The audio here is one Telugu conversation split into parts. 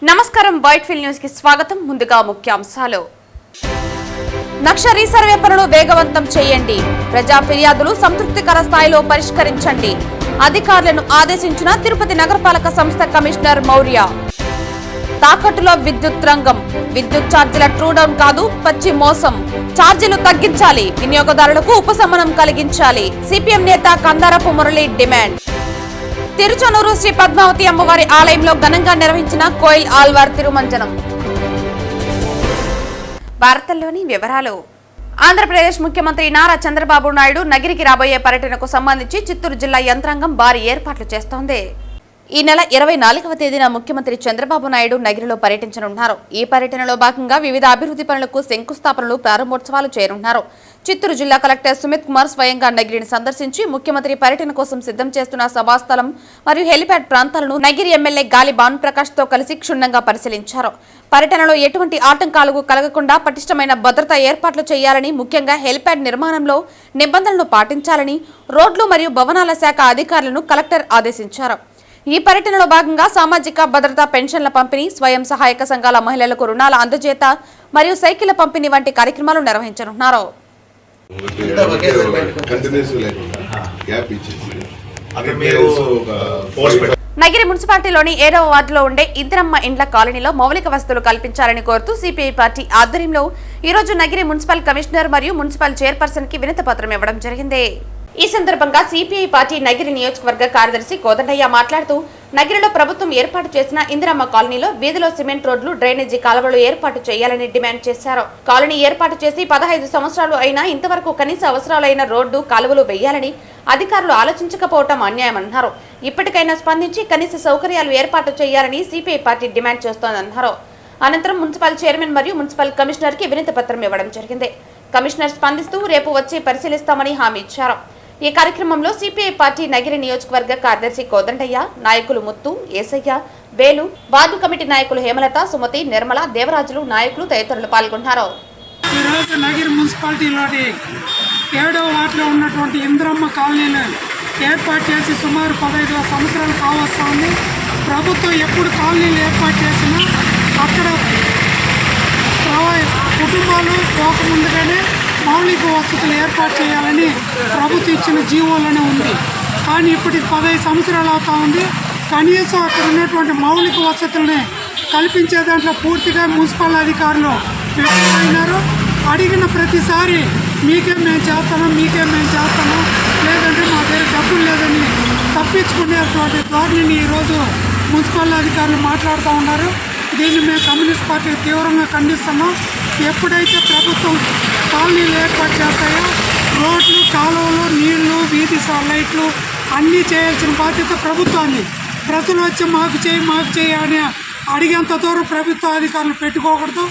నమస్కారం వైట్ఫీల్డ్ న్యూస్ కి స్వాగతం. ముందుగా ముఖ్యాంశాలు. నక్ష రీసర్వే పనులు వేగవంతం చేయండి. ప్రజా ఫిర్యాదులు సంతృప్తికర స్థాయిలో పరిష్కరించండి. అధికారులను ఆదేశించిన తిరుపతి నగరపాలక సంస్థ కమిషనర్ మౌర్య. తాకట్టులో విద్యుత్ రంగం. విద్యుత్ ఛార్జీల ట్రూ డౌన్ కాదు, పచ్చి మోసం. ఛార్జీలు తగ్గించాలి. వినియోగదారులకు ఉపశమనం కలిగించాలి. సిపిఎం నేత కందారపు మురళి డిమాండ్. తిరుచనూరు శ్రీ పద్మావతి అమ్మవారి ఆలయంలో ఘనంగా నిర్వహించిన కోయిల్ ఆల్వార్ తిరుమంజనం. వార్తల్లోని వివరాలు. ఆంధ్రప్రదేశ్ ముఖ్యమంత్రి నారా చంద్రబాబు నాయుడు నగిరికి రాబోయే పర్యటనకు సంబంధించి చిత్తూరు జిల్లా యంత్రాంగం భారీ ఏర్పాట్లు చేస్తోంది. ఈ నెల 24వ తేదీన ముఖ్యమంత్రి చంద్రబాబు నాయుడు నగిరిలో పర్యటించనున్నారు. ఈ పర్యటనలో భాగంగా వివిధ అభివృద్ధి పనులకు శంకుస్థాపనలు, ప్రారంభోత్సవాలు చేయనున్నారు. చిత్తూరు జిల్లా కలెక్టర్ సుమిత్ కుమార్ స్వయంగా నగిరిని సందర్శించి ముఖ్యమంత్రి పర్యటన కోసం సిద్ధం చేస్తున్న సభాస్థలం మరియు హెలిప్యాడ్ ప్రాంతాలను నగిరి ఎమ్మెల్యే గాలి భానుప్రకాష్ తో కలిసి క్షుణ్ణంగా పరిశీలించారు. పర్యటనలో ఎటువంటి ఆటంకాలు కలగకుండా పటిష్టమైన భద్రతా ఏర్పాట్లు చేయాలని, ముఖ్యంగా హెలిప్యాడ్ నిర్మాణంలో నిబంధనలను పాటించాలని రోడ్లు మరియు భవనాల శాఖ అధికారులను కలెక్టర్ ఆదేశించారు. ఈ పర్యటనలో భాగంగా సామాజిక భద్రతా పెన్షన్ల పంపిణీ, స్వయం సహాయక సంఘాల మహిళలకు రుణాల అందజేత మరియు సైకిళ్ల పంపిణీ వంటి కార్యక్రమాలు నిర్వహించనున్నారు. నగిరి మున్సిపాలిటీలోని 7వ వార్డులో ఉండే ఇందిరమ్మ ఇండ్ల కాలనీలో మౌలిక వసతులు కల్పించాలని కోరుతూ సిపిఐ పార్టీ ఆధ్వర్యంలో ఈ రోజు నగిరి మున్సిపల్ కమిషనర్ మరియు మున్సిపల్ చైర్పర్సన్ కి వినతి పత్రం ఇవ్వడం జరిగింది. ఈ సందర్భంగా సిపిఐ పార్టీ నగిరి నియోజకవర్గ కార్యదర్శి కోదండయ్య మాట్లాడుతూ, నగిరిలో ప్రభుత్వం ఏర్పాటు చేసిన ఇందిరమ్మ కాలనీలో వీధిలో సిమెంట్ రోడ్లు, డ్రైనేజీ కాలువలు ఏర్పాటు చేయాలని డిమాండ్ చేశారు. కాలనీ ఏర్పాటు చేసి 15 సంవత్సరాలు అయినా ఇంతవరకు కనీస అవసరాలైన రోడ్డు, కాలువలు వేయాలని అధికారులు ఆలోచించకపోవటం అన్యాయమన్నారు. ఇప్పటికైనా స్పందించి కనీస సౌకర్యాలు ఏర్పాటు చేయాలని సిపిఐ పార్టీ డిమాండ్ చేస్తోందన్నారు. అనంతరం మున్సిపల్ చైర్మన్ మరియు మున్సిపల్ కమిషనర్ కి వినతి పత్రం ఇవ్వడం జరిగింది. కమిషనర్ స్పందిస్తూ రేపు వచ్చి పరిశీలిస్తామని హామీ ఇచ్చారు. ఈ కార్యక్రమంలో సిపిఐ పార్టీ నగిరి నియోజకవర్గ కార్యదర్శి కోదండయ్య, నాయకులు ముత్తు, ఏసయ్య, వేలు, వార్డు కమిటీ నాయకులు హేమలత, సుమతి, నిర్మల, దేవరాజులు, నాయకులు తదితరులు పాల్గొన్నారు. ఈరోజు నగిరి మున్సిపాలిటీలోని 7వ వార్డులో ఉన్నటువంటి ఇందిరమ్మ కాలనీని ఏర్పాటు చేసి సుమారు 15 సంవత్సరాలు కావస్తుంది. ప్రభుత్వం ఎప్పుడు కాలనీలు ఏర్పాటు చేసినా అక్కడ కుటుంబాలు పోకముందుగానే మౌలిక వసతులు ఏర్పాటు చేయాలని ప్రభుత్వం ఇచ్చిన జీవోలోనే ఉంది. కానీ ఇప్పటికి 15 సంవత్సరాలు అవుతా ఉంది. కనీసం అక్కడ ఉన్నటువంటి మౌలిక వసతుల్ని కల్పించే దాంట్లో పూర్తిగా మున్సిపల్ అధికారులు విఫలమైనారు. అడిగిన ప్రతిసారి మీకేం మేము చేస్తాము, లేదంటే మా దగ్గర డబ్బులు లేదని తప్పించుకునేటువంటి ధోరణిని ఈరోజు మున్సిపల్ అధికారులు మాట్లాడుతూ ఉన్నారు. దీన్ని మేము కమ్యూనిస్ట్ పార్టీ తీవ్రంగా ఖండిస్తున్నాం. ఎప్పుడైతే ప్రభుత్వం కాలనీలు ఏర్పాటు చేస్తాయో రోడ్లు, కాలువలు, నీళ్లు, వీధి లైట్లు అన్నీ చేయాల్సిన బాధ్యత ప్రభుత్వాన్ని. ప్రజలు వచ్చి మాకు చేయి అని అడిగేంత దూరం ప్రభుత్వ అధికారులు పెట్టుకోకూడదు.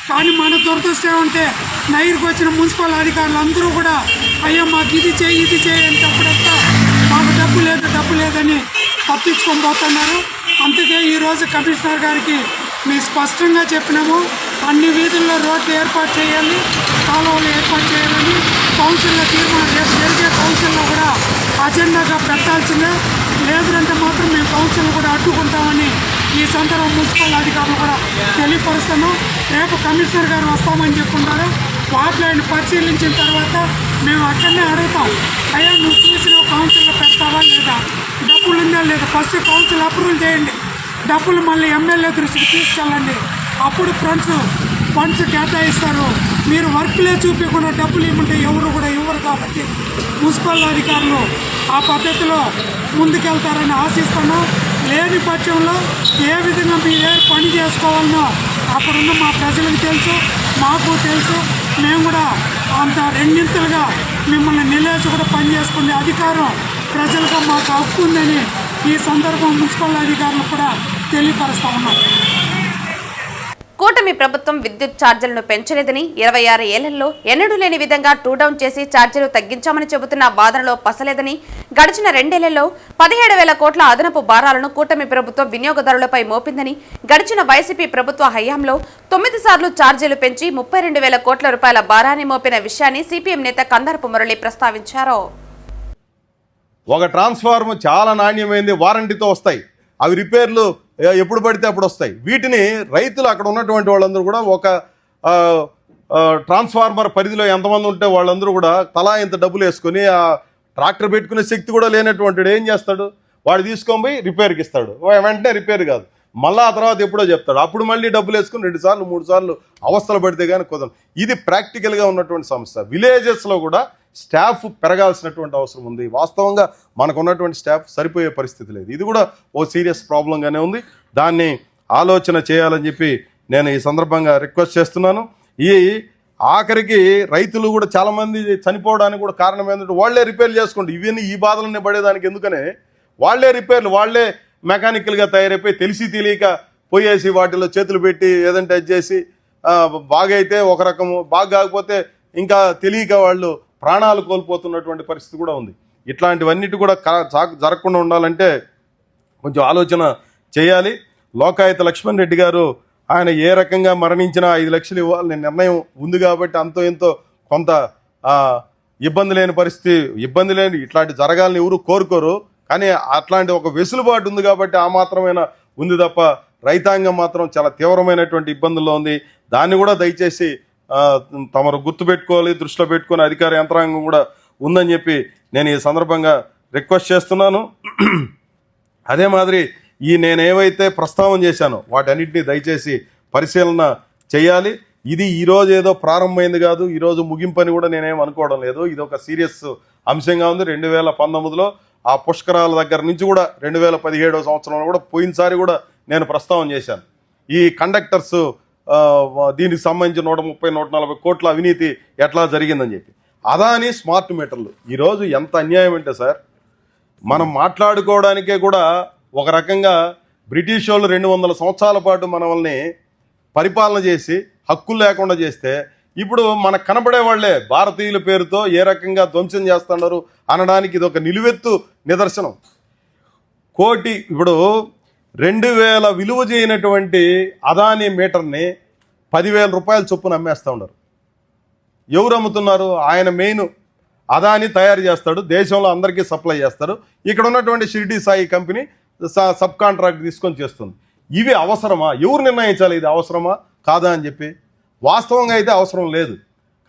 కానీ మన దురదృష్టం ఏమంటే నైరుకు వచ్చిన మున్సిపల్ అధికారులు అందరూ కూడా అయ్యో మాకు ఇది చేయి అని చెప్పడంతో మాకు డబ్బు లేదని తప్పించుకొని పోతున్నారు. అందుకే ఈరోజు కమిషనర్ గారికి మేము స్పష్టంగా చెప్పినాము, అన్ని వీధుల్లో రోడ్లు ఏర్పాటు చేయాలి, కాలువలు ఏర్పాటు చేయాలని కౌన్సిల్లో తీర్మానం, రేపు జరిగే కౌన్సిల్లో కూడా అజెండాగా పెట్టాల్సిందే. లేదంటే మాత్రం మేము కౌన్సిల్ కూడా అడ్డుకుంటామని ఈ సందర్భం మున్సిపల్ అధికారులు కూడా తెలియపరుస్తాము. రేపు కమిషనర్ గారు వస్తామని చెప్పుకుంటారు. వాటిలో ఆయన పరిశీలించిన తర్వాత మేము అక్కడనే అడుగుతాం, అయ్యా నువ్వు చూసిన కౌన్సిల్లో పెడతావా లేదా, డబ్బులు ఉందా లేదా, ఫస్ట్ కౌన్సిల్ అప్రూవల్ చేయండి, డబ్బులు మళ్ళీ ఎమ్మెల్యే దృష్టికి తీసుకెళ్ళండి, అప్పుడు ఫండ్స్ కేటాయిస్తారు. మీరు వర్క్లే చూపించకుండా డబ్బులు ఇవ్వమంటే ఎవరు కూడా ఇవ్వరు. కాబట్టి మున్సిపల్ అధికారులు ఆ పద్ధతిలో ముందుకెళ్తారని ఆశిస్తున్నాం. లేని పక్షంలో ఏ విధంగా మీరు పని చేసుకోవాలనో అక్కడున్న మా ప్రజలకు తెలుసు, మాకు తెలుసు. మేము కూడా అంత రెండింతలుగా మిమ్మల్ని నిలేసి కూడా పనిచేసుకునే అధికారం ప్రజలకు మాకు హక్కు ఉందని ఈ సందర్భం మున్సిపల్ అధికారులు కూడా తెలియపరుస్తా ఉన్నాం. కూటమి ప్రభుత్వం విద్యుత్ ఛార్జీలను పెంచలేదని, 26 ఏళ్లలో ఎన్నడూ లేని విధంగా టూ డౌన్ చేసి ఛార్జీలు తగ్గించామని చెబుతున్న వాదనలో పసలేదని, గడిచిన 2 ఏళ్లలో 17,000 కోట్ల అదనపు భారాలను కూటమి ప్రభుత్వం వినియోగదారులపై మోపిందని, గడిచిన వైసీపీ ప్రభుత్వ హయాంలో 9 సార్లు ఛార్జీలు పెంచి 32,000 కోట్ల రూపాయల భారాన్ని మోపిన విషయాన్ని సిపిఎం నేత కందారపు మురళి ప్రస్తావించారు. ఒక ట్రాన్స్ఫార్మర్ చాలా నాణ్యమైనది, వారంటీతో వస్తాయి. అవి రిపేర్లు ఎప్పుడు పడితే అప్పుడు వస్తాయి. వీటిని రైతులు అక్కడ ఉన్నటువంటి వాళ్ళందరూ కూడా ఒక ట్రాన్స్ఫార్మర్ పరిధిలో ఎంతమంది ఉంటే వాళ్ళందరూ కూడా తలా ఇంత డబ్బులు వేసుకొని ఆ ట్రాక్టర్ పెట్టుకునే శక్తి కూడా లేనటువంటి ఏం చేస్తాడు, వాడు తీసుకొని పోయి రిపేర్కి ఇస్తాడు. వెంటనే రిపేర్ కాదు, మళ్ళీ ఆ తర్వాత ఎప్పుడో చెప్తాడు. అప్పుడు మళ్ళీ డబ్బులు వేసుకుని 2 సార్లు 3 సార్లు అవస్థలు పడితే కానీ కుదరదు. ఇది ప్రాక్టికల్గా ఉన్నటువంటి సమస్య. విలేజెస్లో కూడా స్టాఫ్ పెరగాల్సినటువంటి అవసరం ఉంది. వాస్తవంగా మనకు ఉన్నటువంటి స్టాఫ్ సరిపోయే పరిస్థితి లేదు. ఇది కూడా ఓ సీరియస్ ప్రాబ్లంగానే ఉంది. దాన్ని ఆలోచన చేయాలని చెప్పి నేను ఈ సందర్భంగా రిక్వెస్ట్ చేస్తున్నాను. ఈ ఆఖరికి రైతులు కూడా చాలామంది చనిపోవడానికి కూడా కారణం ఏంటంటే వాళ్ళే రిపేర్లు చేసుకోండి. ఇవన్నీ ఈ బాధలన్నీ పడేదానికి ఎందుకనే వాళ్ళే రిపేర్లు, వాళ్ళే మెకానికల్గా తయారైపోయి తెలిసి తెలియక పోయేసి వాటిలో చేతులు పెట్టి ఏదంటే అది చేసి బాగైతే ఒక రకము, బాగా కాకపోతే ఇంకా తెలియక వాళ్ళు ప్రాణాలు కోల్పోతున్నటువంటి పరిస్థితి కూడా ఉంది. ఇట్లాంటివన్నిటి కూడా జరగకుండా ఉండాలంటే కొంచెం ఆలోచన చేయాలి. లోకాయుత లక్ష్మణ్ రెడ్డి గారు ఆయన ఏ రకంగా మరణించినా 5 లక్షలు ఇవ్వాలని నిర్ణయం ఉంది కాబట్టి అంతో ఎంతో కొంత ఇబ్బంది లేని పరిస్థితి, ఇబ్బంది లేని ఇట్లాంటి జరగాలని ఎవరు కోరుకోరు. కానీ అట్లాంటి ఒక వెసులుబాటు ఉంది కాబట్టి ఆ మాత్రమైనా ఉంది తప్ప రైతాంగం మాత్రం చాలా తీవ్రమైనటువంటి ఇబ్బందుల్లో ఉంది. దాన్ని కూడా దయచేసి తమరు గుర్తుపెట్టుకోవాలి, దృష్టిలో పెట్టుకుని అధికార యంత్రాంగం కూడా ఉందని చెప్పి నేను ఈ సందర్భంగా రిక్వెస్ట్ చేస్తున్నాను. అదే మాదిరి నేను ఏవైతే ప్రస్తావన చేశానో వాటన్నిటిని దయచేసి పరిశీలన చేయాలి. ఇది ఈరోజు ఏదో ప్రారంభమైంది కాదు, ఈరోజు ముగింపని కూడా నేనేం అనుకోవడం లేదు. ఇది ఒక సీరియస్ అంశంగా ఉంది. 2019లో ఆ పుష్కరాల దగ్గర నుంచి కూడా 2017వ సంవత్సరంలో కూడా పోయినసారి కూడా నేను ప్రస్తావన చేశాను. ఈ కండక్టర్స్ దీనికి సంబంధించి 130-140 కోట్ల అవినీతి ఎట్లా జరిగిందని చెప్పి. అదాని స్మార్ట్ మీటర్లు ఈరోజు ఎంత అన్యాయం అంటే సార్, మనం మాట్లాడుకోవడానికే కూడా ఒక రకంగా బ్రిటిష్ వాళ్ళు 200 సంవత్సరాల పాటు మనల్ని పరిపాలన చేసి హక్కులు లేకుండా చేస్తే ఇప్పుడు మనకు కనబడే వాళ్ళే భారతీయుల పేరుతో ఏ రకంగా ధ్వంసం చేస్తున్నారు అనడానికి ఇది ఒక నిలువెత్తు నిదర్శనం. కోటి ఇప్పుడు 2000 విలువ చేయనటువంటి అదాని మీటర్ని 10,000 రూపాయల చొప్పున అమ్మేస్తూ ఉన్నారు. ఎవరు అమ్ముతున్నారు? ఆయన మెయిన్ అదాని తయారు చేస్తాడు, దేశంలో అందరికీ సప్లై చేస్తారు. ఇక్కడ ఉన్నటువంటి Shirdi Sai company sub contract తీసుకొని చేస్తుంది. ఇవి అవసరమా? ఎవరు నిర్ణయించాలి ఇది అవసరమా కాదా అని చెప్పి? వాస్తవంగా అయితే అవసరం లేదు.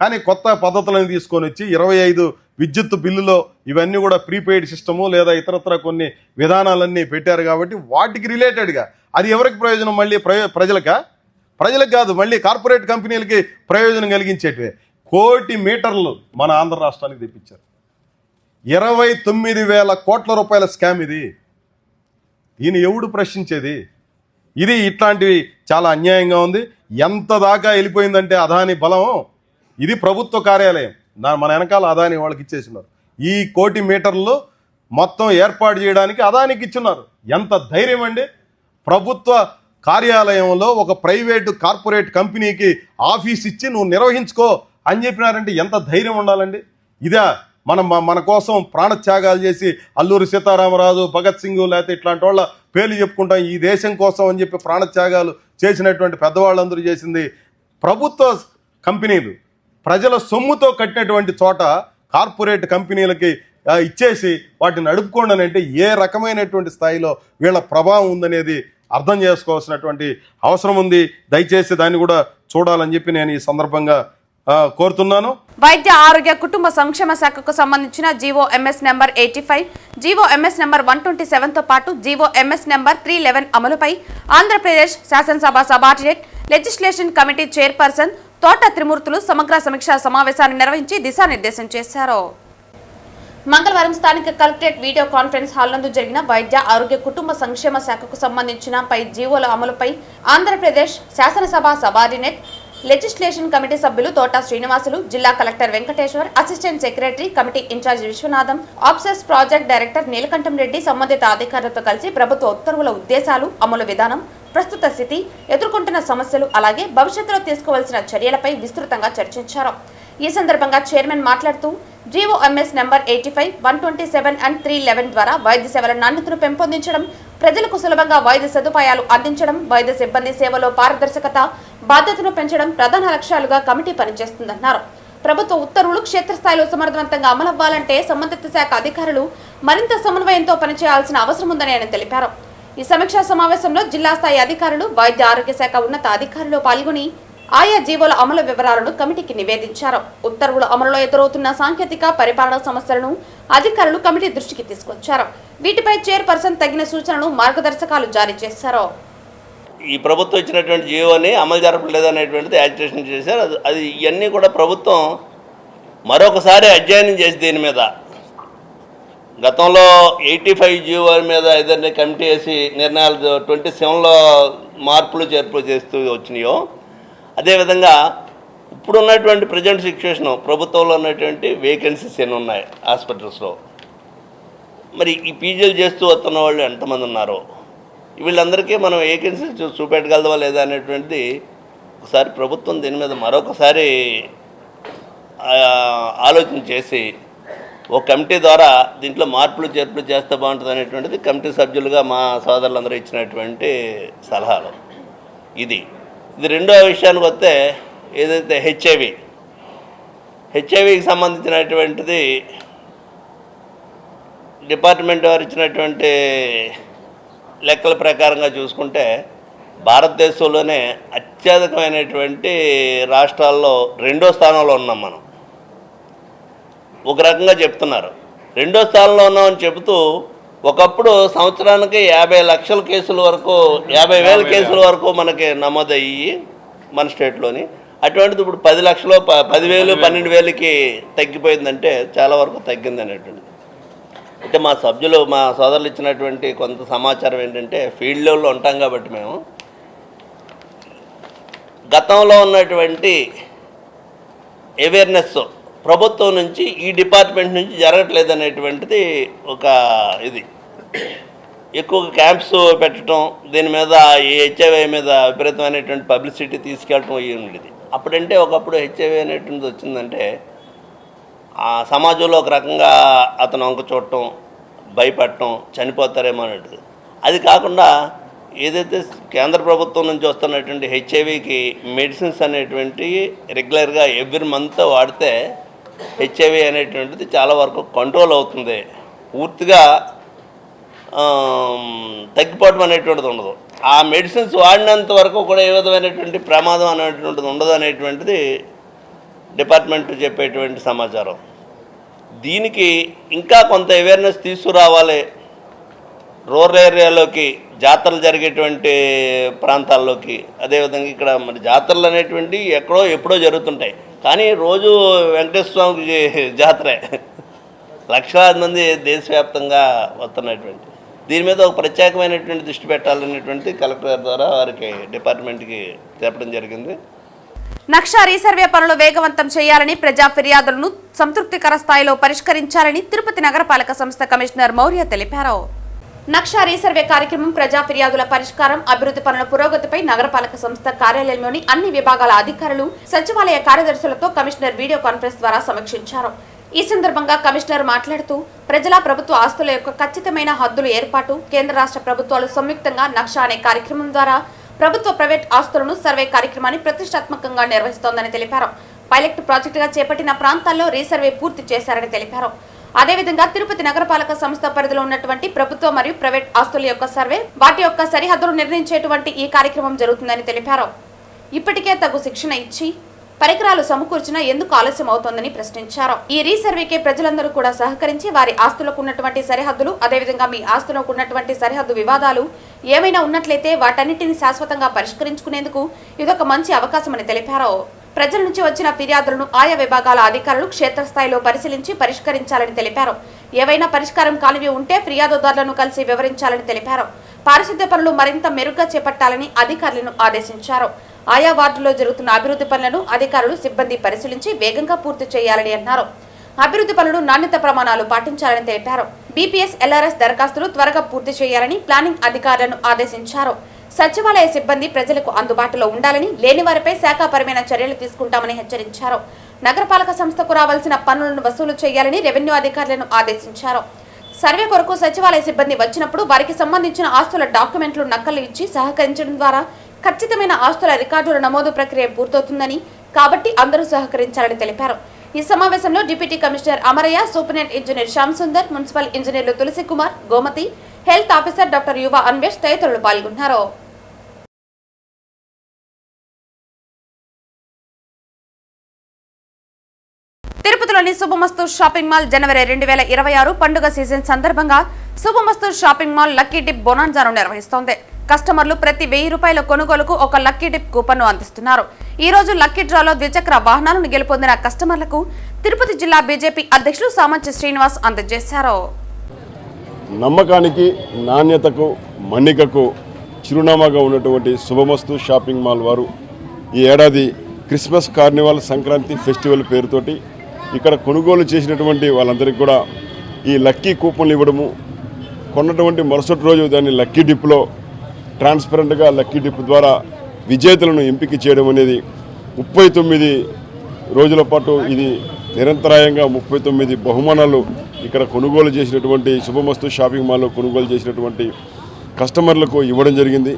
కానీ కొత్త పద్ధతులను తీసుకొని వచ్చి 25 విద్యుత్ బిల్లులో ఇవన్నీ కూడా ప్రీపెయిడ్ సిస్టము లేదా ఇతరత్ర కొన్ని విధానాలన్నీ పెట్టారు కాబట్టి వాటికి రిలేటెడ్గా అది ఎవరికి ప్రయోజనం? మళ్ళీ ప్రజలకు కాదు, మళ్ళీ కార్పొరేట్ కంపెనీలకి ప్రయోజనం కలిగించేటివే. 1 కోటి మీటర్లు మన ఆంధ్ర రాష్ట్రానికి తెప్పించారు. 29,000 కోట్ల రూపాయల స్కామ్ ఇది. దీన్ని ఎవడు ప్రశ్నించేది? ఇది ఇట్లాంటివి చాలా అన్యాయంగా ఉంది. ఎంత దాకా వెళ్ళిపోయిందంటే అదాని బలం, ఇది ప్రభుత్వ కార్యాలయం, మన వెనకాల అదాని వాళ్ళకి ఇచ్చేసినారు. ఈ 1 కోటి మీటర్లు మొత్తం ఏర్పాటు చేయడానికి అదానికి ఇచ్చున్నారు. ఎంత ధైర్యం అండి! ప్రభుత్వ కార్యాలయంలో ఒక ప్రైవేటు కార్పొరేట్ కంపెనీకి ఆఫీస్ ఇచ్చి నువ్వు నిర్వహించుకో అని చెప్పినారంటే ఎంత ధైర్యం ఉండాలండి? ఇదే మన కోసం ప్రాణత్యాగాలు చేసి అల్లూరి సీతారామరాజు, భగత్ సింగ్ లేకపోతే ఇట్లాంటి వాళ్ళ పేర్లు చెప్పుకుంటాం ఈ దేశం కోసం అని చెప్పి ప్రాణత్యాగాలు చేసినటువంటి పెద్దవాళ్ళందరూ చేసింది ప్రభుత్వ కంపెనీలు. ప్రజల సొమ్ముతో కట్టినటువంటి చోట కార్పొరేట్ కంపెనీలకి ఇచ్చేసి వాటిని నడుపుకోండి అని అంటే ఏ రకమైనటువంటి స్థాయిలో వీళ్ళ ప్రభావం ఉందనేది అర్థం చేసుకోవాల్సినటువంటి అవసరం ఉంది. దయచేసి దాన్ని కూడా చూడాలని చెప్పి నేను ఈ సందర్భంగా కోరుతున్నాను. వైద్య ఆరోగ్య కుటుంబ సంక్షేమ శాఖకు సంబంధించిన GO MS number 85, GO MS number 127తో పాటు జీవో ఎంఎస్ నెంబర్ 311 అమలుపై ఆంధ్రప్రదేశ్ శాసనసభ సబార్డినేట్ లెజిస్లేషన్ కమిటీ చైర్పర్సన్ తోట త్రిమూర్తులు సమగ్ర సమీక్షా సమావేశాన్ని నిర్వహించి దిశానిర్దేశం చేశారు. మంగళవారం స్థానిక కలెక్టరేట్ వీడియో కాన్ఫరెన్స్ హాల్ నందు జరిగిన వైద్య ఆరోగ్య కుటుంబ సంక్షేమ శాఖకు సంబంధించిన పై జీవోల అమలుపై ఆంధ్రప్రదేశ్ శాసనసభ సబార్డినేట్ లెజిస్లేషన్ కమిటీ సభ్యులు తోట శ్రీనివాసులు, జిల్లా collector Venkateswar, assistant secretary, committee incharge Viswanatham, ఆప్సెస్ ప్రాజెక్ట్ డైరెక్టర్ నీలకంఠం రెడ్డి సంబంధిత అధికారులతో కలిసి ప్రభుత్వ ఉత్తర్వుల ఉద్దేశాలు, అమలు విధానం, ప్రస్తుత స్థితి, ఎదుర్కొంటున్న సమస్యలు అలాగే భవిష్యత్తులో తీసుకోవాల్సిన చర్యలపై విస్తృతంగా చర్చించారు. ఈ సందర్భంగా చైర్మన్ మాట్లాడుతూ జీవో ఎంఎస్ నెంబర్ 85, 127 అండ్ 311 ద్వారా వైద్య సేవల నాణ్యతను పెంపొందించడం, ప్రజలకు సులభంగా వైద్య సదుపాయాలు అందించడం, వైద్య సిబ్బంది సేవలో పారదర్శకత, బాధ్యతను పెంచడం ప్రధాన లక్ష్యాలుగా కమిటీ పనిచేస్తుందన్నారు. ప్రభుత్వ ఉత్తర్వులు క్షేత్రస్థాయిలో సమర్థవంతంగా అమలవ్వాలంటే సంబంధిత శాఖ అధికారులు మరింత సమన్వయంతో పనిచేయాల్సిన అవసరం ఉందని ఆయన తెలిపారు. ఈ సమీక్షా సమావేశంలో జిల్లా స్థాయి అధికారులు, వైద్య ఆరోగ్య శాఖ ఉన్నత అధికారులు పాల్గొని ఆయా జీవోల అమలు వివరాలను కమిటీకి నివేదించారు. ఉత్తర్వుల అమలులో ఎదురవుతున్న సాంకేతిక పరిపాలనా సమస్యలను అధికారులు కమిటీ దృష్టికి తీసుకొచ్చారు. వీటిపై చైర్పర్సన్ తగిన సూచనలు, మార్గదర్శకాలు జారీ చేశారు. ఈ ప్రభుత్వం ఇచ్చినటువంటి జీవోని అమలు జరపలేదు అనేటువంటిది యాజిటేషన్ చేశారు. అది ఇవన్నీ కూడా ప్రభుత్వం మరొకసారి అధ్యయనం చేసి దీని మీద గతంలో 85 జీవో మీద ఏదైనా కమిటీ వేసి నిర్ణయాలు 27లో మార్పులు చేర్పులు చేస్తూ వచ్చినాయో అదేవిధంగా ఇప్పుడు ఉన్నటువంటి ప్రజెంట్ సిచ్యువేషను ప్రభుత్వంలో ఉన్నటువంటి వేకెన్సీస్ ఎన్ని ఉన్నాయి హాస్పిటల్స్లో, మరి ఈ పీజీలు చేస్తూ వస్తున్న వాళ్ళు ఎంతమంది ఉన్నారో వీళ్ళందరికీ మనం వేకెన్సీస్ చూపెట్టగలదా లేదా అనేటువంటిది ఒకసారి ప్రభుత్వం దీని మీద మరొకసారి ఆలోచన చేసి ఒక కమిటీ ద్వారా దీంట్లో మార్పులు చేర్పులు చేస్తే బాగుంటుంది అనేటువంటిది కమిటీ సభ్యులుగా మా సోదరులందరూ ఇచ్చినటువంటి సలహాలు. ఇది రెండో విషయానికి వస్తే ఏదైతే హెచ్ఐవికి సంబంధించినటువంటిది డిపార్ట్మెంట్ వారు ఇచ్చినటువంటి లెక్కల ప్రకారంగా చూసుకుంటే భారతదేశంలోనే అత్యధికమైనటువంటి రాష్ట్రాల్లో 2వ స్థానంలో ఉన్నాం మనం. ఒక రకంగా చెప్తున్నారు 2వ స్థానంలో ఉన్నామని చెబుతూ ఒకప్పుడు సంవత్సరానికి 50 లక్షల కేసుల వరకు 50,000 కేసుల వరకు మనకి నమోదయ్యి మన స్టేట్లోని, అటువంటిది ఇప్పుడు 10 లక్షలు 10,000 12,000కి తగ్గిపోయిందంటే చాలా వరకు తగ్గింది అనేటువంటిది. అంటే మా సభ్యులు మా సోదరులు ఇచ్చినటువంటి కొంత సమాచారం ఏంటంటే ఫీల్డ్ లెవెల్లో ఉంటాం కాబట్టి మేము గతంలో ఉన్నటువంటి అవేర్నెస్ ప్రభుత్వం నుంచి ఈ డిపార్ట్మెంట్ నుంచి జరగట్లేదు అనేటువంటిది ఒక ఇది ఎక్కువ క్యాంప్స్ పెట్టడం, దీని మీద ఈ హెచ్ఐవి మీద విపరీతమైనటువంటి పబ్లిసిటీ తీసుకెళ్ళటం అయ్యి ఉండేది. అప్పుడంటే ఒకప్పుడు హెచ్ఐవి అనేటువంటిది వచ్చిందంటే ఆ సమాజంలో ఒక రకంగా అతను వంక చూడటం, భయపడటం, చనిపోతారేమో అనేది. అది కాకుండా ఏదైతే కేంద్ర ప్రభుత్వం నుంచి వస్తున్నటువంటి హెచ్ఐవికి మెడిసిన్స్ అనేటువంటివి రెగ్యులర్గా ఎవ్రీ మంత్ వాడితే హెచ్ఐవి అనేటువంటిది చాలా వరకు కంట్రోల్ అవుతుంది, పూర్తిగా తగ్గిపోవడం అనేటువంటిది ఉండదు. ఆ మెడిసిన్స్ వాడినంత వరకు కూడా ఏ విధమైనటువంటి ప్రమాదం అనేటువంటిది ఉండదు అనేటువంటిది డిపార్ట్మెంట్ చెప్పేటువంటి సమాచారం. దీనికి ఇంకా కొంత అవేర్నెస్ తీసుకురావాలి. రూరల్ ఏరియాలోకి, జాతరలు జరిగేటువంటి ప్రాంతాల్లోకి, అదేవిధంగా ఇక్కడ మరి జాతరలు అనేటువంటి ఎక్కడో ఎప్పుడో జరుగుతుంటాయి, కానీ రోజు వెంకటేశ్వర స్వామికి జాతరే, లక్షలాది మంది దేశవ్యాప్తంగా వస్తున్నటువంటి దీని మీద ఒక ప్రత్యేకమైనటువంటి దృష్టి పెట్టాలనేటువంటి కలెక్టర్ గారి ద్వారా వారికి డిపార్ట్మెంట్కి చెప్పడం జరిగింది. నక్షా రీసర్వే పనులు వేగవంతం చేయాలని, ప్రజా ఫిర్యాదులను సంతృప్తికర స్థాయిలో పరిష్కరించాలని తిరుపతి నగరపాలక సంస్థ కమిషనర్ మౌర్య తెలిపారు. నక్షా రీసర్వే కార్యక్రమం ప్రజా ఫిర్యాదుల పరిష్కారం, అభివృద్ధి పనుల పురోగతిపై నగరపాలక సంస్థ కార్యాలయంలోని అన్ని విభాగాల అధికారులు, సచివాలయ కార్యదర్శులతో కమిషనర్ వీడియో కాన్ఫరెన్స్ ద్వారా సమీక్షించారు. ఈ సందర్భంగా కమిషనర్ మాట్లాడుతూ ప్రజల ప్రభుత్వ ఆస్తుల యొక్క ఖచ్చితమైన హద్దుల ఏర్పాటు, కేంద్ర రాష్ట్ర ప్రభుత్వాలు సంయుక్తంగా నక్షా అనే కార్యక్రమం ద్వారా ప్రభుత్వ ప్రైవేట్ ఆస్తులను సర్వే కార్యక్రమాన్ని ప్రతిష్టాత్మకంగా నిర్వహిస్తోందని తెలిపారు. పైలట్ ప్రాజెక్టుగా చేపట్టిన ప్రాంతాల్లో రీసర్వే పూర్తి చేశారని తెలిపారు. అదేవిధంగా తిరుపతి నగరపాలక సంస్థ పరిధిలో ఉన్నటువంటి ప్రభుత్వ మరియు ప్రైవేట్ ఆస్తుల యొక్క సర్వే, వాటి యొక్క సరిహద్దులు నిర్ణయించేటువంటి ఈ కార్యక్రమం జరుగుతుందని తెలిపారు. ఇప్పటికే తగు శిక్షణ ఇచ్చి పరికరాలు సమకూర్చినా ఎందుకు ఆలస్యం అవుతోందని ప్రశ్నించారు. ఈ రీసర్వేకే ప్రజలందరూ కూడా సహకరించి వారి ఆస్తులకు ఉన్నటువంటి సరిహద్దులు, అదేవిధంగా మీ ఆస్తులకు ఉన్నటువంటి సరిహద్దు వివాదాలు ఏమైనా ఉన్నట్లయితే వాటన్నిటిని శాశ్వతంగా పరిష్కరించుకునేందుకు ఇదొక మంచి అవకాశమని తెలిపారు. ప్రజల నుంచి వచ్చిన ఫిర్యాదులను ఆయా విభాగాల అధికారులు క్షేత్రస్థాయిలో పరిశీలించి పరిష్కరించాలని తెలిపారు. ఏవైనా పరిష్కారం కానివి ఉంటే ఫిర్యాదుదారులను కలిసి వివరించాలని తెలిపారు. పారిశుద్ధ్య పనులు మరింత మెరుగ్గా చేపట్టాలని అధికారులను ఆదేశించారు. ఆయా వార్డుల్లో జరుగుతున్న అభివృద్ధి పనులను అధికారులు, సిబ్బంది పరిశీలించి వేగంగా పూర్తి చేయాలని అన్నారు. అభివృద్ధి పనులు నాణ్యత ప్రమాణాలు పాటించాలని తెలిపారు. బీపీఎస్, ఎల్ఆర్ఎస్ దరఖాస్తులు త్వరగా పూర్తి చేయాలని ప్లానింగ్ అధికారులను ఆదేశించారు. సచివాలయ సిబ్బంది ప్రజలకు అందుబాటులో ఉండాలని, లేని వారిపై శాఖాపరమైన చర్యలు తీసుకుంటామని హెచ్చరించారు. నగరపాలక సంస్థకు రావాల్సిన పన్నులను వసూలు చేయాలని రెవెన్యూ అధికారులను ఆదేశించారు. సర్వే కొరకు సచివాలయ సిబ్బంది వచ్చినప్పుడు వారికి సంబంధించిన ఆస్తుల డాక్యుమెంట్లు నకలు ఇచ్చి సహకరించడం ద్వారా ఖచ్చితమైన ఆస్తుల రికార్డుల నమోదు ప్రక్రియ పూర్తవుతుందని, కాబట్టి అందరూ సహకరించాలని తెలిపారు. ఈ సమావేశంలో deputy commissioner Amaraiah, superintendent engineer Shyam Sundar, municipal ఇంజనీర్లు Tulasi Kumar, Gomathi, health officer doctor Yuva Anvesh తదితరులు పాల్గొన్నారు. తిరుపతిలోని శుభమస్తు షాపింగ్ మాల్ జనవరి 2026 పండుగ సీజన్ సందర్భంగా శుభమస్తు షాపింగ్ మాల్ లక్కీ డిప్ బొనాన్జాను నిర్వహిస్తోంది. కస్టమర్లు ప్రతి 1000 రూపాయల కొనుగోలుకు ఒక లక్కీ డిప్ కూపన్ ను అందిస్తున్నారు. ఈ రోజు లక్కీ డ్రాలో ద్విచక్ర వాహనాలను గెలుపొందిన కస్టమర్లకు తిరుపతి జిల్లా బీజేపీ అధ్యక్షులు సామంచి శ్రీనివాస్ అందజేశారు. నమ్మకానికి, నాణ్యతకు, మన్నికకు చిరునామాగా ఉన్నటువంటి శుభమస్తు షాపింగ్ మాల్ వారు ఈ ఏడాది క్రిస్మస్ కార్నివాల్ సంక్రాంతి ఫెస్టివల్ పేరుతోటి ఇక్కడ కొనుగోలు చేసినటువంటి వాళ్ళందరికీ కూడా ఈ లక్కీ కూపన్లు ఇవ్వడము, కొన్నటువంటి మరుసటి రోజు దాన్ని లక్కీ డిప్లో ట్రాన్స్పరెంట్గా లక్కీ డిప్ ద్వారా విజేతలను ఎంపిక చేయడం అనేది 39 రోజుల పాటు ఇది నిరంతరాయంగా 39 బహుమానాలు ఇక్కడ కొనుగోలు చేసినటువంటి శుభమస్తు షాపింగ్ మాల్లో కొనుగోలు చేసినటువంటి కస్టమర్లకు ఇవ్వడం జరిగింది.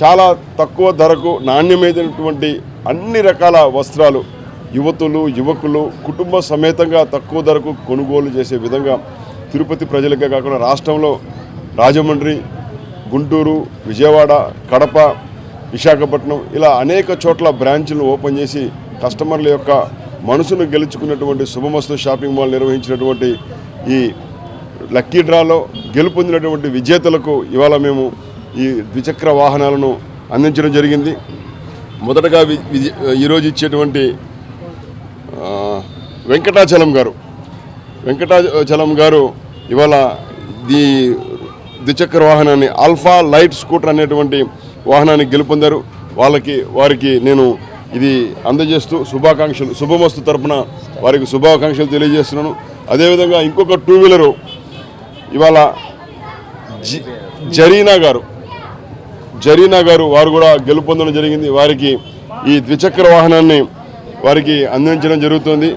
చాలా తక్కువ ధరకు నాణ్యమైనటువంటి అన్ని రకాల వస్త్రాలు యువతులు, యువకులు కుటుంబ సమేతంగా తక్కువ ధరకు కొనుగోలు చేసే విధంగా తిరుపతి ప్రజలకే కాకుండా రాష్ట్రంలో రాజమండ్రి, గుంటూరు, విజయవాడ, కడప, విశాఖపట్నం ఇలా అనేక చోట్ల బ్రాంచ్లను ఓపెన్ చేసి కస్టమర్ల యొక్క మనసును గెలుచుకున్నటువంటి శుభమస్తు షాపింగ్ మాల్ నిర్వహించినటువంటి ఈ లక్కీ డ్రాలో గెలుపొందినటువంటి విజేతలకు ఇవాళ మేము ఈ ద్విచక్ర వాహనాలను అందించడం జరిగింది. మొదటగా ఈరోజు ఇచ్చేటువంటి వెంకటాచలం గారు ఇవాళ ఈ ద్విచక్ర వాహనాన్ని ఆల్ఫా లైట్ స్కూటర్ అనేటువంటి వాహనాన్ని గెలుపొందారు. వారికి నేను ఇది అందజేస్తూ శుభమస్తు తరపున వారికి శుభాకాంక్షలు తెలియజేస్తున్నాను. అదేవిధంగా ఇంకొక 2 వీలరు ఇవాళ జరీనా గారు వారు కూడా గెలుపొందడం జరిగింది. వారికి ఈ ద్విచక్ర వాహనాన్ని వారికి అందించడం జరుగుతుంది.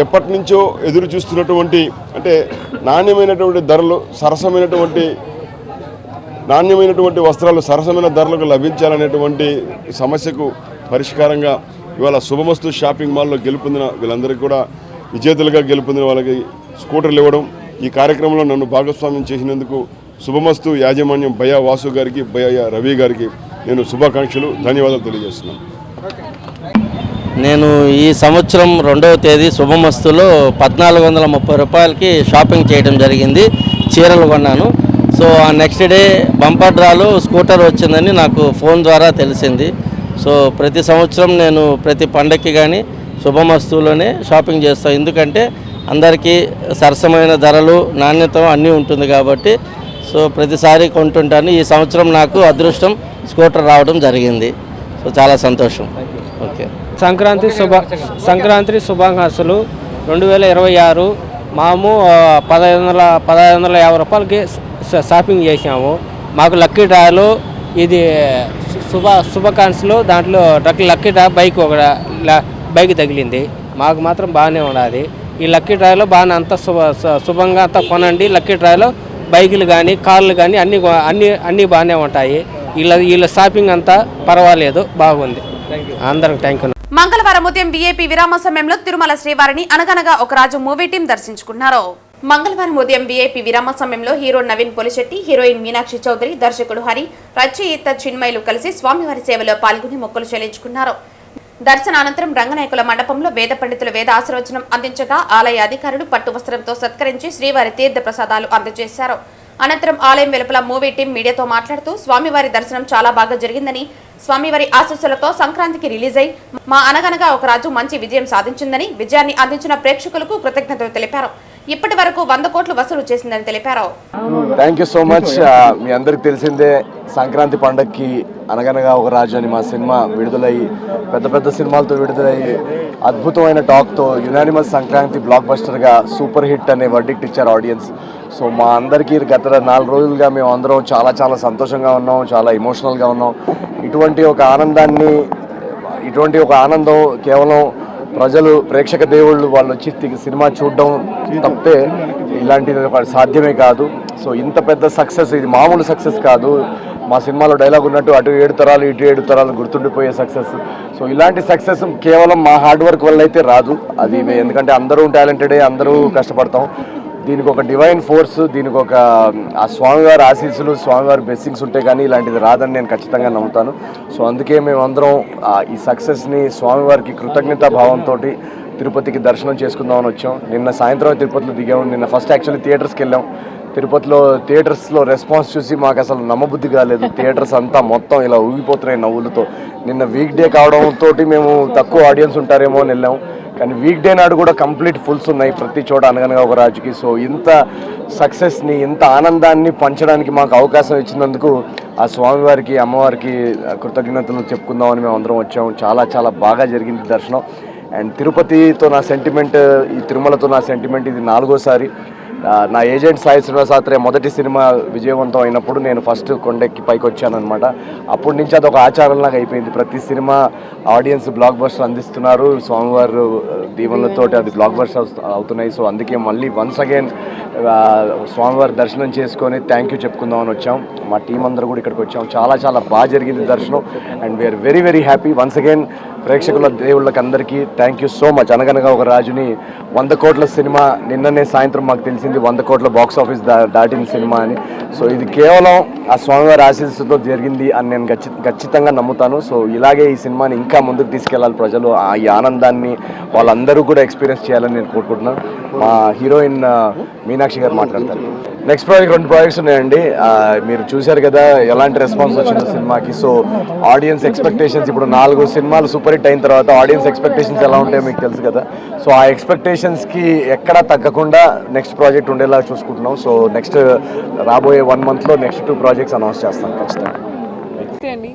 ఎప్పటి నుంచో ఎదురు చూస్తున్నటువంటి అంటే నాణ్యమైనటువంటి ధరలు, నాణ్యమైనటువంటి వస్త్రాలు సరసమైన ధరలకు లభించాలనేటువంటి సమస్యకు పరిష్కారంగా ఇవాళ శుభమస్తు షాపింగ్ మాల్లో గెలుపొందిన వీళ్ళందరికీ కూడా విజేతలుగా గెలుపొందిన వాళ్ళకి స్కూటర్లు ఇవ్వడం, ఈ కార్యక్రమంలో నన్ను భాగస్వామ్యం చేసినందుకు శుభమస్తు యాజమాన్యం భయ్యా వాసు గారికి, భయ్యా రవి గారికి నేను శుభాకాంక్షలు, ధన్యవాదాలు తెలియజేస్తున్నాను. నేను ఈ సంవత్సరం 2వ తేదీ శుభమస్తులో 1430 రూపాయలకి షాపింగ్ చేయడం జరిగింది. చీరలు కొన్నాను. సో ఆ నెక్స్ట్ డే బంపర్ డ్రాలో స్కూటర్ వచ్చిందని నాకు ఫోన్ ద్వారా తెలిసింది. సో ప్రతి సంవత్సరం నేను ప్రతి పండగకి కానీ శుభమస్తులోనే షాపింగ్ చేస్తాను. ఎందుకంటే అందరికీ సరసమైన ధరలు, నాణ్యత అన్నీ ఉంటుంది కాబట్టి సో ప్రతిసారి కొంటుంటాను. ఈ సంవత్సరం నాకు అదృష్టం స్కూటర్ రావడం జరిగింది. సో చాలా సంతోషం. ఓకే. సంక్రాంతి శుభాకాంక్షలు. 2026 మేము 1550 రూపాయలకి షాపింగ్ చేసాము. మాకు లక్కీ డ్రాలో ఇది శుభాకాంక్షలు. దాంట్లో లక్కీ డ్రా బైక్ తగిలింది. మాకు మాత్రం బాగానే ఉన్నది. ఈ లక్కీ డ్రాలో బాగానే అంతా శుభంగా అంతా కొనండి. లక్కీ డ్రాలో బైకులు కానీ కార్లు కానీ అన్నీ బాగానే ఉంటాయి. వీళ్ళ షాపింగ్ అంతా పర్వాలేదు, బాగుంది. అందరికి థ్యాంక్ యూ. మంగళవారం ఉదయం వీఐపీ విరామ సమయంలో తిరుమల శ్రీవారిని అనగనగా ఒక రాజు మూవీ టీం దర్శించుకున్నారు. మంగళవారం ఉదయం వీఐపీ విరామ సమయంలో హీరో నవీన్ పొలిశెట్టి, హీరోయిన్ మీనాక్షి చౌదరి, దర్శకుడు హరి, రచయిత చిన్మయులు కలిసి స్వామివారి సేవలో పాల్గొని మొక్కులు చెల్లించుకున్నారు. దర్శనానంతరం రంగనాయకుల మండపంలో వేద పండితులు వేద ఆశీర్వచనం అందించగా ఆలయ అధికారులు పట్టు వస్త్రంతో సత్కరించి శ్రీవారి తీర్థ ప్రసాదాలు అందజేశారు. అనంతరం ఆలయం వెలుపల మూవీ టీం మీడియాతో మాట్లాడుతూ స్వామివారి దర్శనం చాలా బాగా జరిగిందని, స్వామివారి ఆశీస్సులతో సంక్రాంతికి రిలీజ్ అయి మా అనగనగా ఒక రాజు మంచి విజయం సాధించిందని, విజయాన్ని అందించిన ప్రేక్షకులకు కృతజ్ఞతలు తెలిపారు. ఇప్పటి వరకు 100 కోట్లు వసూలు చేసిందని తెలిపారు. Thank you so much. మీ అందరికి తెలిసిందే సంక్రాంతి పండగకి అనగనగా ఒక రాజు అని మా సినిమా విడుదలయ్యి పెద్ద సినిమాలతో విడుదలయ్యి అద్భుతమైన టాక్తో యునానిమస్ సంక్రాంతి బ్లాక్ బస్టర్గా సూపర్ హిట్ అనే వర్డిక్ట్ ఇచ్చారు ఆడియన్స్. సో మా అందరికీ గత 4 రోజులుగా మేము అందరం చాలా సంతోషంగా ఉన్నాం, చాలా ఎమోషనల్గా ఉన్నాం. ఇటువంటి ఒక ఆనందం కేవలం ప్రజలు, ప్రేక్షక దేవుళ్ళు వాళ్ళు వచ్చి సినిమా చూడడం తప్పే ఇలాంటిది సాధ్యమే కాదు. సో ఇంత పెద్ద సక్సెస్, ఇది మామూలు సక్సెస్ కాదు. మా సినిమాలో డైలాగ్ ఉన్నట్టు అటు 7 తరాలు ఇటు 7 తరాలు గుర్తుండిపోయే సక్సెస్. సో ఇలాంటి సక్సెస్ కేవలం మా హార్డ్ వర్క్ వల్ల అయితే రాదు. అది ఎందుకంటే అందరూ టాలెంటెడే, అందరూ కష్టపడతాం. దీనికి ఒక డివైన్ ఫోర్స్, దీనికి ఒక ఆ స్వామివారి ఆశీస్సులు, స్వామివారి బ్లెస్సింగ్స్ ఉంటే కానీ ఇలాంటిది రాదని నేను ఖచ్చితంగా నమ్ముతాను. సో అందుకే మేమందరం ఈ సక్సెస్ని స్వామివారికి కృతజ్ఞతా భావంతో తిరుపతికి దర్శనం చేసుకుందామని వచ్చాం. నిన్న సాయంత్రం తిరుపతిలో దిగాము. నిన్న ఫస్ట్ యాక్చువల్లీ థియేటర్స్కి వెళ్ళాం. తిరుపతిలో థియేటర్స్లో రెస్పాన్స్ చూసి మాకు అసలు నమ్మబుద్ధి కాలేదు. థియేటర్స్ అంతా మొత్తం ఇలా ఊగిపోతున్నాయి నవ్వులతో. నిన్న వీక్ డే కావడంతో మేము తక్కువ ఆడియన్స్ ఉంటారేమో అని వెళ్ళాం, కానీ వీక్ డే నాడు కూడా కంప్లీట్ ఫుల్స్ ఉన్నాయి ప్రతి చోట అనగనగా ఒక రాజుకి. సో ఇంత సక్సెస్ని, ఇంత ఆనందాన్ని పంచడానికి మాకు అవకాశం ఇచ్చినందుకు ఆ స్వామివారికి, అమ్మవారికి కృతజ్ఞతలు చెప్పుకుందామని మేము అందరం వచ్చాము. చాలా చాలా బాగా జరిగింది దర్శనం. అండ్ తిరుపతితో నా సెంటిమెంట్, ఈ తిరుమలతో నా సెంటిమెంట్ ఇది 4వ సారి. నా ఏజెంట్ సాయి శ్రీనివాసాత్రేయ మొదటి సినిమా విజయవంతం అయినప్పుడు నేను ఫస్ట్ కొండెక్కి పైకి వచ్చానమాట. అప్పటి నుంచి అదొక ఆచారంలాగా అయిపోయింది. ప్రతి సినిమా ఆడియన్స్ బ్లాక్ బస్టర్ అందిస్తున్నారు, స్వామివారు దీవెనలతో అది బ్లాక్ బస్టర్ అవుతున్నాయి. సో అందుకే మళ్ళీ వన్స్ అగైన్ స్వామివారి దర్శనం చేసుకొని థ్యాంక్ యూ చెప్పుకుందామని వచ్చాం. మా టీం అందరూ కూడా ఇక్కడికి వచ్చాం. చాలా చాలా బాగా జరిగింది దర్శనం. And we are very very happy. Once again ప్రేక్షకుల దేవుళ్ళకి అందరికీ థ్యాంక్ యూ సో మచ్. అనగనగా ఒక రాజుని 100 కోట్ల సినిమా, నిన్ననే సాయంత్రం మాకు తెలిసింది 100 కోట్ల బాక్స్ ఆఫీస్ దాటిన సినిమా అని. సో ఇది కేవలం ఆ స్వామివారి ఆశీస్సుతో జరిగింది అని నేను ఖచ్చితంగా నమ్ముతాను. సో ఇలాగే ఈ సినిమాని ఇంకా ముందుకు తీసుకెళ్ళాలి ప్రజలు. ఈ ఆనందాన్ని వాళ్ళందరూ కూడా ఎక్స్పీరియన్స్ చేయాలని నేను కోరుకుంటున్నాను. మా హీరోయిన్ మీనాక్షి గారు మాట్లాడతారు. నెక్స్ట్ ప్రాజెక్ట్ 2 ప్రాజెక్ట్స్ ఉన్నాయండి. మీరు చూశారు కదా ఎలాంటి రెస్పాన్స్ వచ్చిందో సినిమాకి. సో ఆడియన్స్ ఎక్స్పెక్టేషన్స్, ఇప్పుడు 4 సినిమాలు సూపర్ హిట్ అయిన తర్వాత ఆడియన్స్ ఎక్స్పెక్టేషన్స్ ఎలా ఉంటాయో మీకు తెలుసు కదా. సో ఆ ఎక్స్పెక్టేషన్స్కి ఎక్కడా తగ్గకుండా నెక్స్ట్ ప్రాజెక్ట్ ఉండేలా చూసుకుంటున్నాం. సో నెక్స్ట్ రాబోయే 1 మంత్లో నెక్స్ట్ 2 ప్రాజెక్ట్స్ అనౌన్స్ చేస్తాం ఖచ్చితంగా. అండి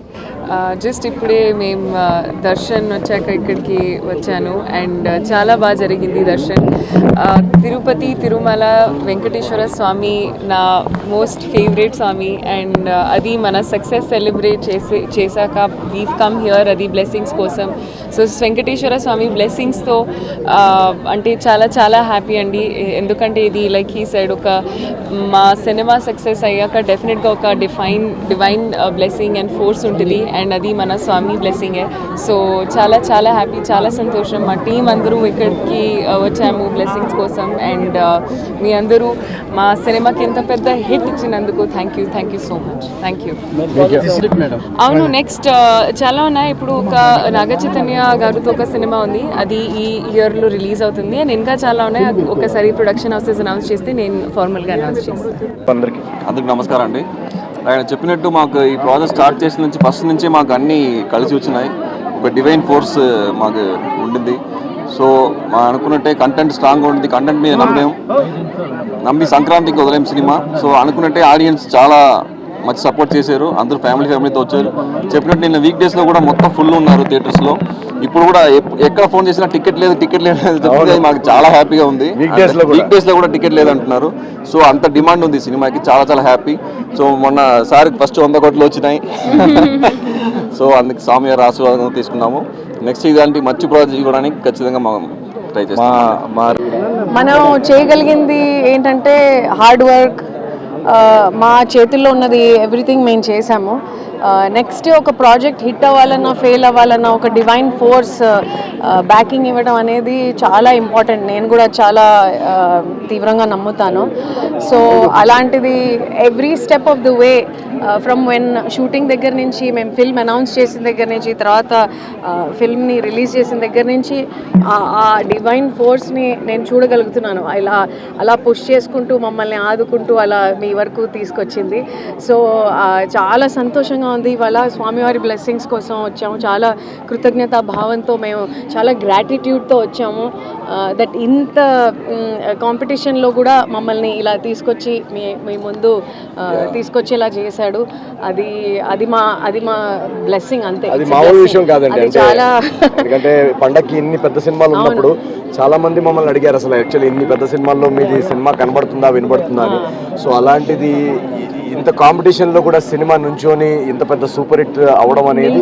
జస్ట్ ఇప్పుడే మేము దర్శన్ వచ్చాక ఇక్కడికి వచ్చాను అండ్ చాలా బాగా జరిగింది దర్శన్. తిరుపతి, తిరుమల, వెంకటేశ్వర స్వామి నా మోస్ట్ ఫేవరెట్ స్వామి అండ్ అది మన సక్సెస్ సెలబ్రేట్ చేశాక వీవ్ కమ్ హియర్, అది బ్లెస్సింగ్స్ కోసం. సో వెంకటేశ్వర స్వామి బ్లెస్సింగ్స్తో అంటే చాలా చాలా హ్యాపీ అండి. ఎందుకంటే ఇది లైక్ ఈ సైడ్ ఒక మా సినిమా సక్సెస్ అయ్యాక డెఫినెట్గా ఒక డివైన్ బ్లెస్సింగ్ అండ్ ఫోర్స్ ఉంటుంది అండ్ అది మన స్వామి బ్లెస్సింగే. సో చాలా చాలా హ్యాపీ, చాలా సంతోషం. మా టీం అందరూ ఇక్కడికి వచ్చాము బ్లెస్సింగ్స్ కోసం అండ్ మీ అందరూ మా సినిమాకి ఎంత పెద్ద హిట్ ఇచ్చినందుకు thank you so much. Thank you. అవును, నెక్స్ట్ చాలా ఉన్నాయి. ఇప్పుడు ఒక నాగ చైతన్య గారితో ఒక సినిమా ఉంది, అది ఈ ఇయర్లో రిలీజ్ అవుతుంది అండ్ ఇంకా చాలా ఉన్నాయి. ఒకసారి ప్రొడక్షన్ హౌసెస్ అనౌన్స్ చేస్తే నేను ఫార్మల్గా అనౌన్స్ చేస్తాను. అందరికి నమస్కారం అండి. ఆయన చెప్పినట్టు మాకు ఈ ప్రాజెక్ట్ స్టార్ట్ చేసిన నుంచి ఫస్ట్ నుంచి మాకు అన్నీ కలిసి వచ్చినాయి. ఒక డివైన్ ఫోర్స్ మాకు ఉండింది. సో మా అనుకున్నట్టే కంటెంట్ స్ట్రాంగ్గా ఉంటుంది. కంటెంట్ మీద నమ్మి సంక్రాంతికి వదిలేం సినిమా. సో అనుకున్నట్టే ఆడియన్స్ చాలా మంచి సపోర్ట్ చేశారు. అందరూ ఫ్యామిలీతో వచ్చారు. చెప్పినట్టు నిన్న వీక్ డేస్లో కూడా మొత్తం ఫుల్ ఉన్నారు థియేటర్స్లో. ఇప్పుడు కూడా ఎక్కడ ఫోన్ చేసినా టికెట్ లేదు చెప్తే మాకు చాలా హ్యాపీగా ఉంది. వీక్ డేస్లో కూడా టికెట్ లేదు అంటున్నారు. సో అంత డిమాండ్ ఉంది సినిమాకి. చాలా చాలా హ్యాపీ. సో మొన్న సార్కి ఫస్ట్ 100 కోట్లు వచ్చినాయి. సో అందుకు స్వామి గారి ఆశీర్వాదం తీసుకున్నాము. నెక్స్ట్ ఇలాంటి మంచి ప్రాజెక్ట్ ఇవ్వడానికి ఖచ్చితంగా మనం ట్రై చేస్తాం. మనం చేయగలిగింది ఏంటంటే హార్డ్ వర్క్, మా చేతుల్లో ఉన్నది ఎవ్రీథింగ్ మేము చేసాము. నెక్స్ట్ ఒక ప్రాజెక్ట్ హిట్ అవ్వాలన్నా ఫెయిల్ అవ్వాలన్నా ఒక డివైన్ ఫోర్స్ బ్యాకింగ్ ఇవ్వడం అనేది చాలా ఇంపార్టెంట్. నేను కూడా చాలా తీవ్రంగా నమ్ముతాను. సో అలాంటిది every step of the way from when shooting దగ్గర నుంచి, మేము ఫిల్మ్ అనౌన్స్ చేసిన దగ్గర నుంచి, తర్వాత ఫిల్మ్ని రిలీజ్ చేసిన దగ్గర నుంచి ఆ డివైన్ ఫోర్స్ని నేను చూడగలుగుతున్నాను. అలా పుష్ చేసుకుంటూ మమ్మల్ని ఆదుకుంటూ అలా మీ వరకు తీసుకొచ్చింది. సో చాలా సంతోషంగా ఉంది. ఇవాళ స్వామివారి బ్లెస్సింగ్స్ కోసం వచ్చాము. చాలా కృతజ్ఞతా భావంతో, మేము చాలా గ్రాటిట్యూడ్తో వచ్చాము. దట్ ఇంత కాంపిటీషన్లో కూడా మమ్మల్ని ఇలా తీసుకొచ్చి మీ ముందు తీసుకొచ్చేలా చేశాడు. అది మా బ్లెస్సింగ్ అంతే. అది మామూలు విషయం కాదండి. ఎందుకంటే పండక్కి ఇన్ని పెద్ద సినిమాలు ఉన్నప్పుడు చాలా మంది మమ్మల్ని అడిగారు అసలు యాక్చువల్లీ ఇన్ని పెద్ద సినిమాల్లో మీది సినిమా కనబడుతుందా, వినబడుతుందా అని. సో అలాంటిది ఇంత కాంపిటీషన్ లో కూడా సినిమా నుంచోని ఇంత పెద్ద సూపర్ హిట్ అవడం అనేది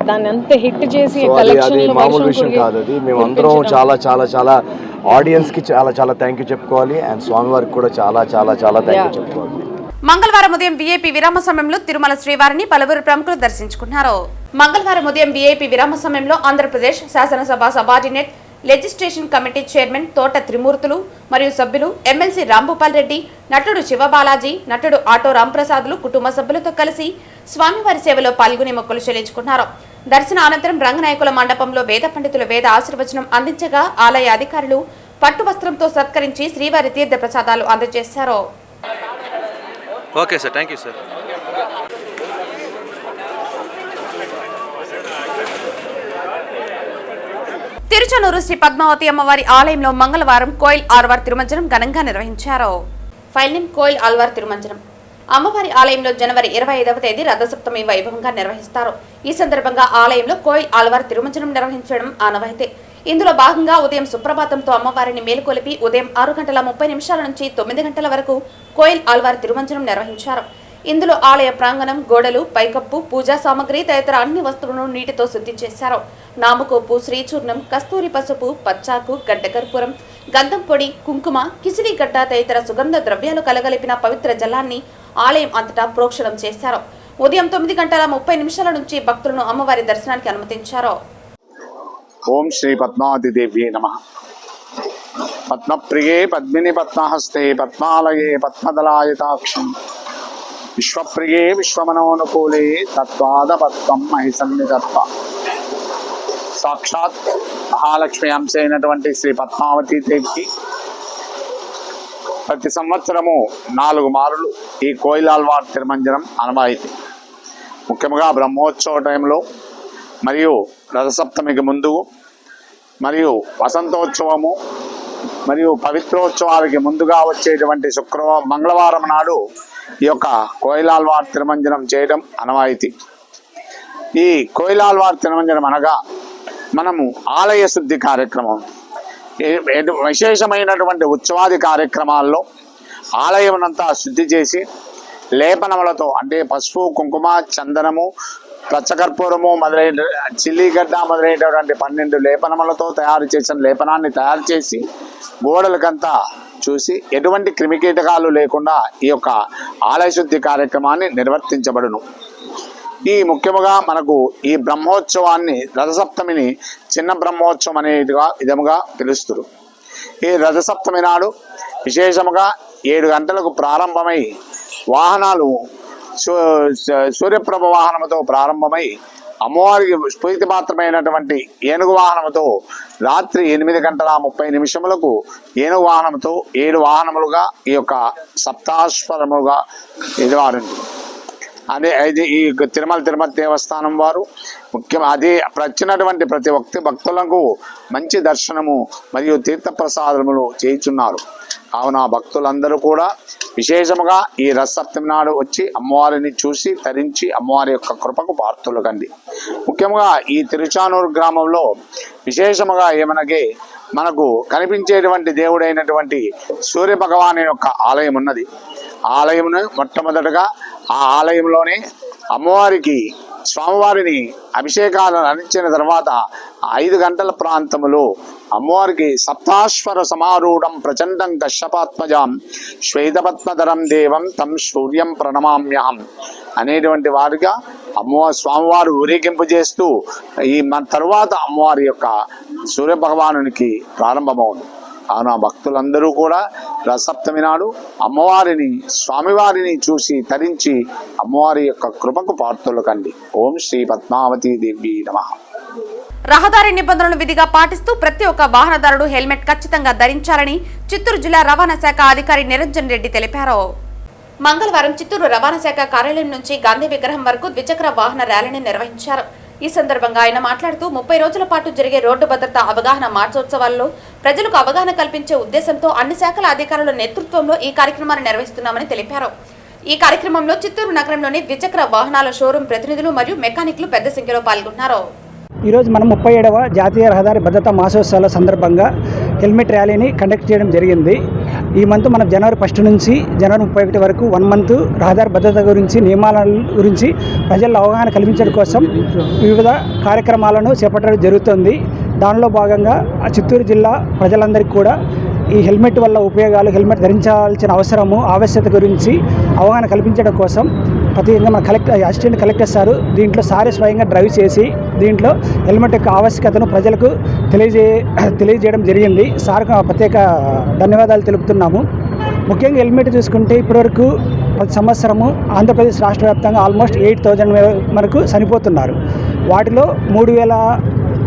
దాన్ని అంత హిట్ చేసి అది మామూలు విషయం కాదు. అది మేమందరం చాలా చాలా చాలా ఆడియన్స్ కి చాలా చాలా థ్యాంక్ యూ చెప్పుకోవాలి అండ్ స్వామివారికి కూడా చాలా చాలా చాలా థ్యాంక్ యూ చెప్పుకోవాలి. మంగళవారం ఉదయం వీఐపీ విరామ సమయంలో తిరుమల శ్రీవారిని పలువురు మంగళవారం ఉదయం వీఐపీ విరామ సమయంలో ఆంధ్రప్రదేశ్ శాసనసభ సబార్డినేట్ లెజిస్ట్రేషన్ కమిటీ చైర్మన్ తోట త్రిమూర్తులు మరియు సభ్యులు ఎమ్మెల్సీ రాంభూపాల్ రెడ్డి, నటుడు శివబాలాజీ, నటుడు ఆటో రాంప్రసాద్లు కుటుంబ సభ్యులతో కలిసి స్వామివారి సేవలో పాల్గొని మొక్కులు చెల్లించుకున్నారు. దర్శన అనంతరం రంగనాయకుల మండపంలో వేద పండితులు వేద ఆశీర్వచనం అందించగా ఆలయ అధికారులు పట్టు వస్త్రంతో సత్కరించి శ్రీవారి తీర్థ ప్రసాదాలు అందజేశారు. Okay sir, thank you sir. Tiruchanur Sri Padmavathi అమ్మవారి ఆలయంలో మంగళవారం కోయిల్ ఆల్వార్ తిరుమంజనం ఘనంగా నిర్వహించారు. File name Koil Alwar Tirumanjanam. అమ్మవారి ఆలయంలో జనవరి 25వ తేదీ రథసప్తమి వైభవంగా నిర్వహిస్తారు. ఈ సందర్భంగా ఆలయంలో కోయిల్ ఆల్వార్ తిరుమంజనం నిర్వహించడం ఆనవాయితీ. ఇందులో భాగంగా ఉదయం సుప్రభాతంతో అమ్మవారిని మేలుకొలిపి ఉదయం 6:30 నుంచి 9 గంటల వరకు కోయిల్ ఆల్వార్ తిరుమంజనం నిర్వహించారు. ఇందులో ఆలయ ప్రాంగణం, గోడలు, పైకప్పు, పూజా సామగ్రి తదితర అన్ని వస్తువులను నీటితో శుద్ధి చేశారు. నామకోపు, శ్రీచూర్ణం, కస్తూరి పసుపు, పచ్చాకు, గడ్డకర్పూరం, గంధం పొడి, కుంకుమ, కిసిలిగడ్డ తదితర సుగంధ ద్రవ్యాలు కలగలిపిన పవిత్ర జలాన్ని ఆలయం అంతటా ప్రోక్షణం చేశారు. ఉదయం 9:30 నుంచి భక్తులను అమ్మవారి దర్శనానికి అనుమతించారు. ఓం శ్రీ పద్మావతి దేవ్యే నమః. పద్మప్రియే పద్మిని పద్మహస్తే పద్మాలయే పద్మదలాయతాక్షం విశ్వప్రియే విశ్వమనోనుకూలే తత్వాద పద్మం మహిసన్నిధత్వ. సాక్షాత్ మహాలక్ష్మి అంశ అయినటువంటి శ్రీ పద్మావతి దేవికి ప్రతి సంవత్సరము 4 మారులు ఈ కోయిల్ ఆల్వార్ తిరుమంజనం ఆనవాయితీ. ముఖ్యంగా బ్రహ్మోత్సవ టైంలో మరియు రథసప్తమికి ముందు మరియు వసంతోత్సవము మరియు పవిత్రోత్సవాలకి ముందుగా వచ్చేటువంటి మంగళవారం నాడు ఈ యొక్క కోయిల్ ఆల్వార్ తిరుమంజనం చేయడం ఆనవాయితీ. ఈ కోయిల్ ఆల్వార్ తిరుమంజనం అనగా మనము ఆలయ శుద్ధి కార్యక్రమం, విశేషమైనటువంటి ఉత్సవాది కార్యక్రమాల్లో ఆలయమునంతా శుద్ధి చేసి లేపనములతో అంటే పసుపు, కుంకుమ, చందనము, పచ్చకర్పూరము మొదలైన చిల్లిగడ్డ మొదలైనటువంటి 12 లేపనములతో తయారు చేసిన లేపనాన్ని తయారు చేసి గోడలకంతా చూసి ఎటువంటి క్రిమికీటకాలు లేకుండా ఈ యొక్క ఆలయ శుద్ధి కార్యక్రమాన్ని నిర్వర్తించబడును. ఈ ముఖ్యముగా మనకు ఈ బ్రహ్మోత్సవాన్ని రథసప్తమిని చిన్న బ్రహ్మోత్సవం అనేదిగా విధముగా పిలుస్తారు. ఈ రథసప్తమి నాడు విశేషముగా 7 గంటలకు ప్రారంభమై వాహనాలు సూర్యప్రభ వాహనముతో ప్రారంభమై అమ్మవారికి ప్రీతిపాత్రమైనటువంటి ఏనుగు వాహనముతో రాత్రి 8:30 ఏనుగు వాహనంతో 7 వాహనములుగా ఈ యొక్క సప్తాశ్వరములుగా ఎదువారింది. అదే ఈ తిరుమల దేవస్థానం వారు అది వచ్చినటువంటి ప్రతి భక్తులకు మంచి దర్శనము మరియు తీర్థప్రసాదములు చేయుచున్నారు. కావున భక్తులందరూ కూడా విశేషముగా ఈ రథసప్తమి నాడు వచ్చి అమ్మవారిని చూసి తరించి అమ్మవారి యొక్క కృపకు పాత్రులు కండి. ముఖ్యంగా ఈ తిరుచానూరు గ్రామంలో విశేషముగా ఏమనగా మనకు కనిపించేటువంటి దేవుడైనటువంటి సూర్య భగవాను యొక్క ఆలయం ఉన్నది. ఆలయమును మొట్టమొదటగా ఆ ఆలయంలోనే అమ్మవారికి స్వామివారిని అభిషేకాలను అందించిన తర్వాత 5 గంటల ప్రాంతములో అమ్మవారికి సప్తాశ్వర సమారూఢం ప్రచండం కశ్యపాత్మజాం శ్వేతపద్మధరం దేవం తం సూర్యం ప్రణమామ్యహం అనేటువంటి వారిగా స్వామివారు ఊరేగింపు చేస్తూ ఈ తరువాత అమ్మవారి యొక్క సూర్య భగవానునికి ప్రారంభమవును. కావున భక్తులందరూ కూడా రథసప్తమి నాడు అమ్మవారిని స్వామివారిని చూసి తరించి అమ్మవారి యొక్క కృపకు పాత్రులు కండి. ఓం శ్రీ పద్మావతి దేవి నమః. రహదారి నిబంధనలను విధిగా పాటిస్తూ ప్రతి ఒక్క వాహనదారుడు హెల్మెట్ ఖచ్చితంగా ధరించాలని చిత్తూరు జిల్లా రవాణా శాఖ అధికారి నిరంజన్ రెడ్డి తెలిపారు. మంగళవారం చిత్తూరు రవాణా శాఖ కార్యాలయం నుంచి గాంధీ విగ్రహం వరకు ద్విచక్ర వాహన ర్యాలీని నిర్వహించారు. ఈ సందర్భంగా ఆయన మాట్లాడుతూ 30 రోజుల పాటు జరిగే రోడ్డు భద్రతా అవగాహన మార్చోత్సవాల్లో ప్రజలకు అవగాహన కల్పించే ఉద్దేశంతో అన్ని శాఖల అధికారుల నేతృత్వంలో ఈ కార్యక్రమాన్ని నిర్వహిస్తున్నామని తెలిపారు. ఈ కార్యక్రమంలో చిత్తూరు నగరంలోని ద్విచక్ర వాహనాల షోరూం ప్రతినిధులు మరియు మెకానిక్లు పెద్ద సంఖ్యలో పాల్గొన్నారు. ఈరోజు మనం 37వ జాతీయ రహదారి భద్రతా మాసోత్సవాల సందర్భంగా హెల్మెట్ ర్యాలీని కండక్ట్ చేయడం జరిగింది. ఈ మంత్ మనం జనవరి 1 నుంచి జనవరి 31 వరకు 1 మంత్ రహదారి భద్రత గురించి, నియమాల గురించి ప్రజల్లో అవగాహన కల్పించడం కోసం వివిధ కార్యక్రమాలను చేపట్టడం జరుగుతుంది. దానిలో భాగంగా చిత్తూరు జిల్లా ప్రజలందరికీ కూడా ఈ హెల్మెట్ వల్ల ఉపయోగాలు, హెల్మెట్ ధరించాల్సిన అవసరము, ఆవశ్యకత గురించి అవగాహన కల్పించడం కోసం ప్రత్యేకంగా మన అసిస్టెంట్ కలెక్టర్ సారు దీంట్లో సారే స్వయంగా డ్రైవ్ చేసి దీంట్లో హెల్మెట్ యొక్క ఆవశ్యకతను ప్రజలకు తెలియజేయడం జరిగింది. సార్కు ప్రత్యేక ధన్యవాదాలు తెలుపుతున్నాము. ముఖ్యంగా హెల్మెట్ చూసుకుంటే ఇప్పటివరకు ప్రతి సంవత్సరము ఆంధ్రప్రదేశ్ రాష్ట్ర వ్యాప్తంగా ఆల్మోస్ట్ 8,000 వరకు చనిపోతున్నారు. వాటిలో 3,000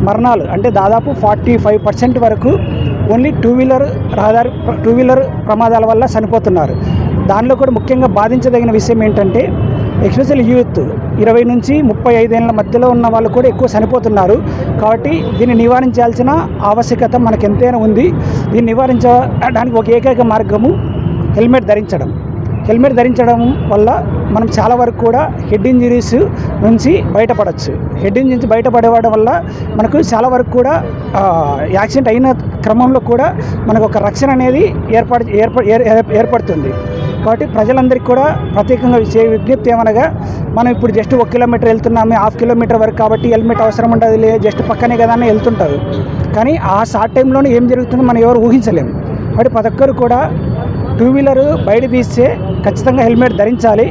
మరణాలు అంటే దాదాపు 45% వరకు ఓన్లీ టూ వీలర్ ప్రమాదాల వల్ల చనిపోతున్నారు. దానిలో కూడా ముఖ్యంగా బాధించదగిన విషయం ఏంటంటే ఎస్పెషల్ యూత్ 20 నుంచి 35 ఏళ్ళ మధ్యలో ఉన్న వాళ్ళు కూడా ఎక్కువ చనిపోతున్నారు. కాబట్టి దీన్ని నివారించాల్సిన ఆవశ్యకత మనకు ఎంతైనా ఉంది. దీన్ని నివారించడానికి ఒక ఏకైక మార్గము హెల్మెట్ ధరించడం వల్ల మనం చాలా వరకు కూడా హెడ్ ఇంజరీస్ నుంచి బయటపడవచ్చు. హెడ్ ఇంజరీ నుంచి బయటపడేవాడి వల్ల మనకు చాలా వరకు కూడా యాక్సిడెంట్ అయిన క్రమంలో కూడా మనకు ఒక రక్షణ అనేది ఏర్పడుతుంది. కాబట్టి ప్రజలందరికీ కూడా ప్రత్యేకంగా విజ్ఞప్తి ఏమనగా మనం ఇప్పుడు జస్ట్ 1 కిలోమీటర్ వెళ్తున్నాము, 1/2 కిలోమీటర్ వరకు కాబట్టి హెల్మెట్ అవసరం ఉండదు, జస్ట్ పక్కనే కదా అని వెళ్తుంటారు. కానీ ఆ షార్ట్ టైంలోనే ఏం జరుగుతుందో మనం ఎవరు ఊహించలేము. కాబట్టి ప్రతి ఒక్కరు కూడా టూ వీలర్ బయట తీస్తే ఖచ్చితంగా హెల్మెట్ ధరించాలి.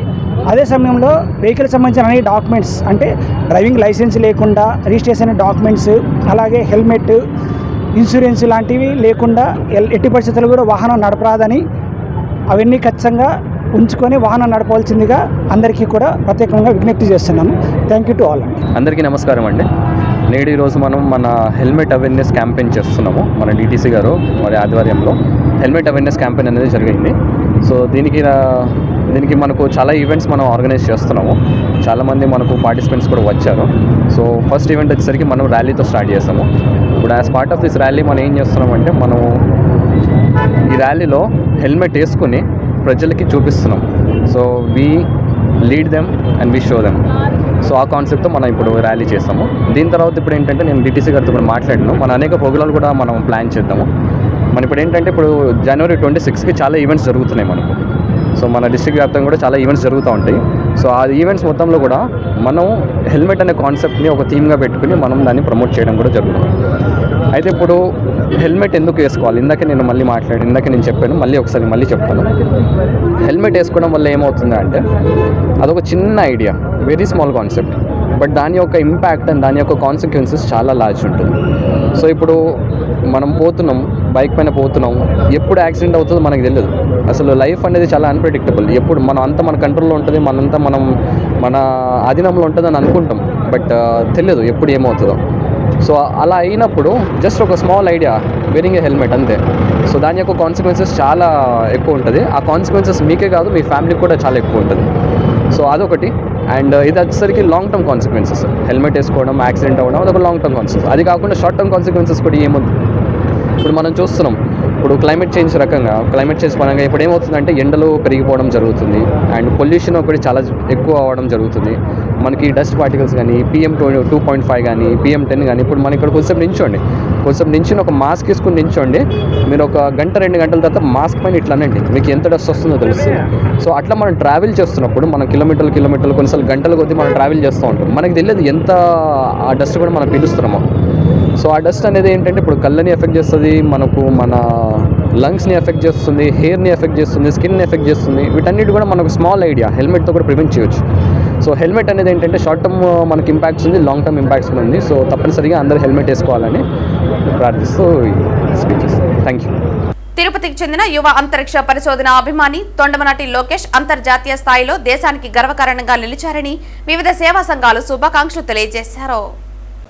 అదే సమయంలో వెహికల్ సంబంధించిన అన్ని డాక్యుమెంట్స్ అంటే డ్రైవింగ్ లైసెన్స్ లేకుండా రిజిస్ట్రేషన్ డాక్యుమెంట్స్, అలాగే హెల్మెట్, ఇన్సూరెన్స్ లాంటివి లేకుండా ఎట్టి పరిస్థితుల్లో కూడా వాహనం నడపరాదని అవన్నీ ఖచ్చితంగా ఉంచుకొని వాహనం నడపవలసిందిగా అందరికీ కూడా ప్రత్యేకంగా విజ్ఞప్తి చేస్తున్నాను. Thank you to all. అందరికీ నమస్కారం అండి. నేడు ఈరోజు మనం మన హెల్మెట్ అవేర్నెస్ క్యాంపెయిన్ చేస్తున్నాము. మన డిటీసీ గారు వారి ఆధ్వర్యంలో హెల్మెట్ అవేర్నెస్ క్యాంపెయిన్ అనేది జరిగింది. సో దీనికి మనకు చాలా ఈవెంట్స్ మనం ఆర్గనైజ్ చేస్తున్నాము. చాలామంది మనకు పార్టిసిపెంట్స్ కూడా వచ్చారు. సో ఫస్ట్ ఈవెంట్ వచ్చేసరికి మనం ర్యాలీతో స్టార్ట్ చేస్తాము. ఇప్పుడు as part of this rally మనం ఏం చేస్తున్నామంటే మనం ఈ ర్యాలీలో హెల్మెట్ వేసుకుని ప్రజలకి చూపిస్తున్నాం. So we lead them and we show them. So ఆ కాన్సెప్ట్తో మనం ఇప్పుడు ర్యాలీ చేస్తాము. దీని తర్వాత ఇప్పుడు ఏంటంటే నేను డిటీసీ గారితో కూడా మాట్లాడాను. మన అనేక ప్రోగ్రాలు కూడా మనం ప్లాన్ చేద్దాము. మన ఇప్పుడు ఏంటంటే ఇప్పుడు జనవరి 26కి చాలా ఈవెంట్స్ జరుగుతున్నాయి మనకు. సో మన డిస్ట్రిక్ట్ వ్యాప్తంగా కూడా చాలా ఈవెంట్స్ జరుగుతూ ఉంటాయి. సో ఆ ఈవెంట్స్ మొత్తంలో కూడా మనం హెల్మెట్ అనే కాన్సెప్ట్ని ఒక థీమ్గా పెట్టుకుని మనం దాన్ని ప్రమోట్ చేయడం కూడా జరుగుతుంది. అయితే ఇప్పుడు హెల్మెట్ ఎందుకు వేసుకోవాలి? ఇందాక నేను చెప్పాను, మళ్ళీ చెప్తాను. హెల్మెట్ వేసుకోవడం వల్ల ఏమవుతుందా అంటే అదొక చిన్న idea, very small concept, but దాని యొక్క ఇంపాక్ట్ అండ్ దాని యొక్క కాన్సిక్వెన్సెస్ చాలా లార్జ్ ఉంటుంది. సో ఇప్పుడు మనం బైక్ పైన పోతున్నాం, ఎప్పుడు యాక్సిడెంట్ అవుతుందో మనకు తెలియదు. అసలు లైఫ్ అనేది చాలా అన్ప్రెడిక్టబుల్. ఎప్పుడు మన కంట్రోల్లో ఉంటుంది, మన ఆధీనంలో ఉంటుంది అని అనుకుంటాం, బట్ తెలియదు ఎప్పుడు ఏమవుతుందో. సో అలా అయినప్పుడు జస్ట్ ఒక small idea, wearing a helmet అంతే. సో దాని యొక్క కాన్సిక్వెన్సెస్ చాలా ఎక్కువ ఉంటుంది. ఆ కాన్సిక్వెన్సెస్ మీకే కాదు, మీ ఫ్యామిలీకి కూడా చాలా ఎక్కువ ఉంటుంది. సో అదొకటి. అండ్ ఇది వచ్చేసరికి లాంగ్ టర్మ్ కాన్సిక్వెన్సెస్. హెల్మెట్ వేసుకోవడం, యాక్సిడెంట్ అవ్వడం అదొక లాంగ్ టర్మ్ కాన్సిక్వెన్స్. అది కాకుండా షార్ట్ టర్మ్ కాన్సిక్వెన్సెస్ కూడా ఏముంది? ఇప్పుడు మనం చూస్తున్నాం, ఇప్పుడు క్లైమేట్ చేంజ్ పరంగా ఇప్పుడు ఏమవుతుందంటే ఎండలు పెరిగిపోవడం జరుగుతుంది, అండ్ పొల్యూషన్ ఒకటి చాలా ఎక్కువ అవ్వడం జరుగుతుంది. మనకి డస్ట్ పార్టికల్స్ కానీ PM 2.5 కానీ PM 10 కానీ ఇప్పుడు మన ఇక్కడ కొంచెం నించొని ఒక మాస్క్ వేసుకుని నించోండి, మీరు ఒక 1-2 గంటల తర్వాత మాస్క్ పైన ఇట్లా అనండి, మీకు ఎంత డస్ట్ వస్తుందో తెలుస్తుంది. సో అట్లా మనం ట్రావెల్ చేస్తున్నప్పుడు మనం కిలోమీటర్లు కొన్నిసార్లు గంటల కొద్దీ మనం ట్రావెల్ చేస్తూ ఉంటాం, మనకి తెలియదు ఎంత ఆ డస్ట్ కూడా మనం పీలుస్తున్నామో. సో ఆ డస్ట్ అనేది ఏంటంటే ఇప్పుడు కళ్ళని ఎఫెక్ట్ చేస్తుంది, మన లంగ్స్ని ఎఫెక్ట్ చేస్తుంది, హెయిర్ని ఎఫెక్ట్ చేస్తుంది, స్కిన్ని ఎఫెక్ట్ చేస్తుంది. వీటన్నిటి కూడా మనకు స్మాల్ ఐడియా, హెల్మెట్తో కూడా ప్రివెంట్ చేయొచ్చు. సో హెల్మెట్ అనేది ఏంటంటే షార్ట్ టర్మ్ మనకి ఇంపాక్ట్స్ ఉంది, లాంగ్ టర్మ్ ఇంపాక్ట్స్ కూడా ఉంది. సో తప్పనిసరిగా అందరూ హెల్మెట్ వేసుకోవాలని ప్రార్థిస్తూ స్పీచెస్. Thank you. తిరుపతికి చెందిన యువ అంతరిక్ష పరిశోధన అభిమాని తొండమనాటి లోకేష్ అంతర్జాతీయ స్థాయిలో దేశానికి గర్వకారణంగా నిలిచారని వివిధ సేవా సంఘాలు శుభాకాంక్షలు తెలియజేశారు.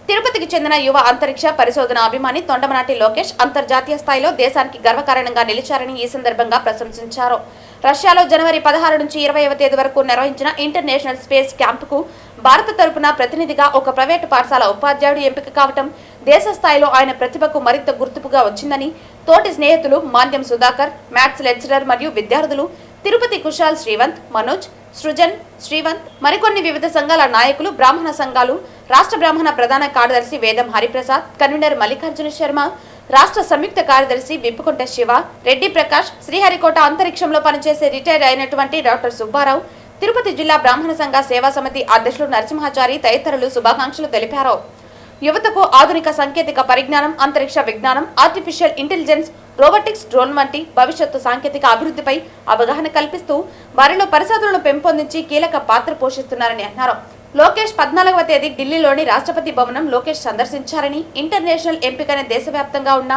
తిరుపతికి చెందిన యువ అంతరిక్ష పరిశోధన అభిమాని తొండమనాటి లోకేష్ అంతర్జాతీయ స్థాయిలో దేశానికి గర్వకారణంగా నిలిచారని ఈ సందర్భంగా ప్రశంసించారు. రష్యాలో జనవరి 16 నుంచి 20వ తేదీ వరకు నిర్వహించిన ఇంటర్నేషనల్ స్పేస్ క్యాంపుకు భారత తరపున ప్రతినిధిగా ఒక ప్రైవేటు పాఠశాల ఉపాధ్యాయుడు ఎంపిక కావటం దేశ స్థాయిలో ఆయన ప్రతిభకు మరింత గుర్తింపుగా వచ్చిందని తోటి స్నేహితులు మాన్యం సుధాకర్, మ్యాథ్స్ లెక్చరర్ మరియు విద్యార్థులు తిరుపతి కుశాల్, శ్రీవంత్, మనోజ్, సృజన్, శ్రీవంత్, మరికొన్ని వివిధ సంఘాల నాయకులు, బ్రాహ్మణ సంఘాలు, రాష్ట్ర బ్రాహ్మణ ప్రధాన కార్యదర్శి వేదం హరిప్రసాద్, కన్వీనర్ మల్లికార్జున శర్మ, రాష్ట్ర సంయుక్త కార్యదర్శి విప్పుకుంట శివ, రెడ్డి ప్రకాష్, శ్రీహరికోట అంతరిక్షంలో పనిచేసే రిటైర్ అయినటువంటి డాక్టర్ సుబ్బారావు, తిరుపతి జిల్లా బ్రాహ్మణ సంఘ సేవా సమితి అధ్యక్షులు నరసింహాచారి తదితరులు శుభాకాంక్షలు తెలిపారు. యువతకు ఆధునిక సాంకేతిక పరిజ్ఞానం, అంతరిక్ష విజ్ఞానం, ఆర్టిఫిషియల్ ఇంటెలిజెన్స్, రోబోటిక్స్, డ్రోన్ వంటి భవిష్యత్తు సాంకేతిక అభివృద్ధిపై అవగాహన కల్పిస్తూ వారిలో పరిశోధనలు పెంపొందించి కీలక పాత్ర పోషిస్తున్నారని అన్నారు. లోకేష్ 14వ తేదీ ఢిల్లీలోని రాష్ట్రపతి భవనం లోకేష్ సందర్శించారని, ఇంటర్నేషనల్ ఎంపికైన దేశవ్యాప్తంగా ఉన్న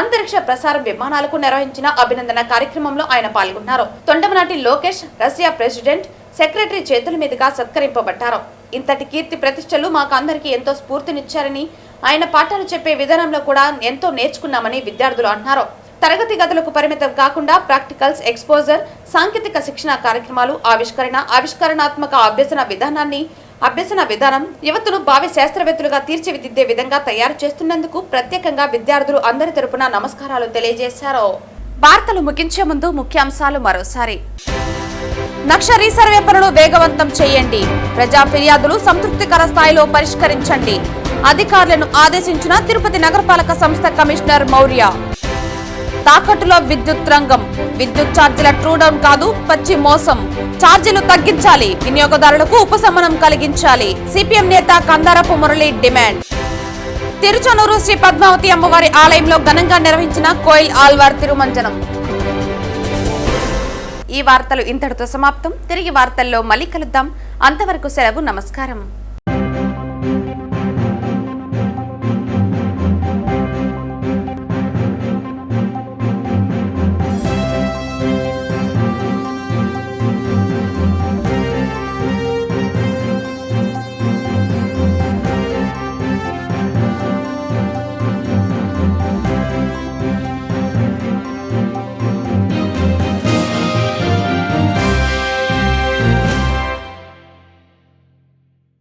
అంతరిక్ష ప్రసారం విమానాలకు నిర్వహించిన అభినందన కార్యక్రమంలో ఆయన పాల్గొన్నారు. Thondamanati Lokesh Russia president secretary చేతుల మీదుగా సత్కరింపబడ్డారు. ఇంతటి కీర్తి ప్రతిష్టలు మాకు అందరికీ ఎంతో స్ఫూర్తినిచ్చారని, ఆయన పాఠాలు చెప్పే విధానంలో కూడా ఎంతో నేర్చుకున్నామని విద్యార్థులు అన్నారు. తరగతి గదులకు పరిమితం కాకుండా ప్రాక్టికల్స్, ఎక్స్పోజర్, సాంకేతిక శిక్షణ కార్యక్రమాలు, ఆవిష్కరణాత్మక అభ్యసన విధానం యువతను భావి శాస్త్రవేత్తలుగా తీర్చిదిద్దే విధంగా తయారు చేస్తున్నందుకు ప్రత్యేకంగా విద్యార్థులు అందరి తరపున నమస్కారాలు తెలియజేశారు. వార్తలు ముగించే ముందు ముఖ్యాంశాలు మరోసారి. నక్ష రీసర్వే పనులు వేగవంతం చేయండి. ప్రజా ఫిర్యాదులు సంతృప్తికర స్థాయిలో పరిష్కరించండి. అధికారులను ఆదేశించిన తిరుపతి నగరపాలక సంస్థ కమిషనర్ మౌర్య. తాకట్టులో విద్యుత్ రంగం. విద్యుత్ ఛార్జీల ట్రూ డౌన్ కాదు, పచ్చి మోసం. ఛార్జీలు తగ్గించాలి, వినియోగదారులకు ఉపశమనం కలిగించాలి. సిపిఎం నేత కందారపు మురళి డిమాండ్. తిరుచనూరు శ్రీ పద్మావతి అమ్మవారి ఆలయంలో ఘనంగా నిర్వహించిన కోయిల్ ఆల్వార్ తిరుమంజనం. ఈ వార్తలు ఇంతటితో సమాప్తం. తిరిగి వార్తల్లో మళ్ళీ కలుద్దాం. అంతవరకు సెలవు. నమస్కారం.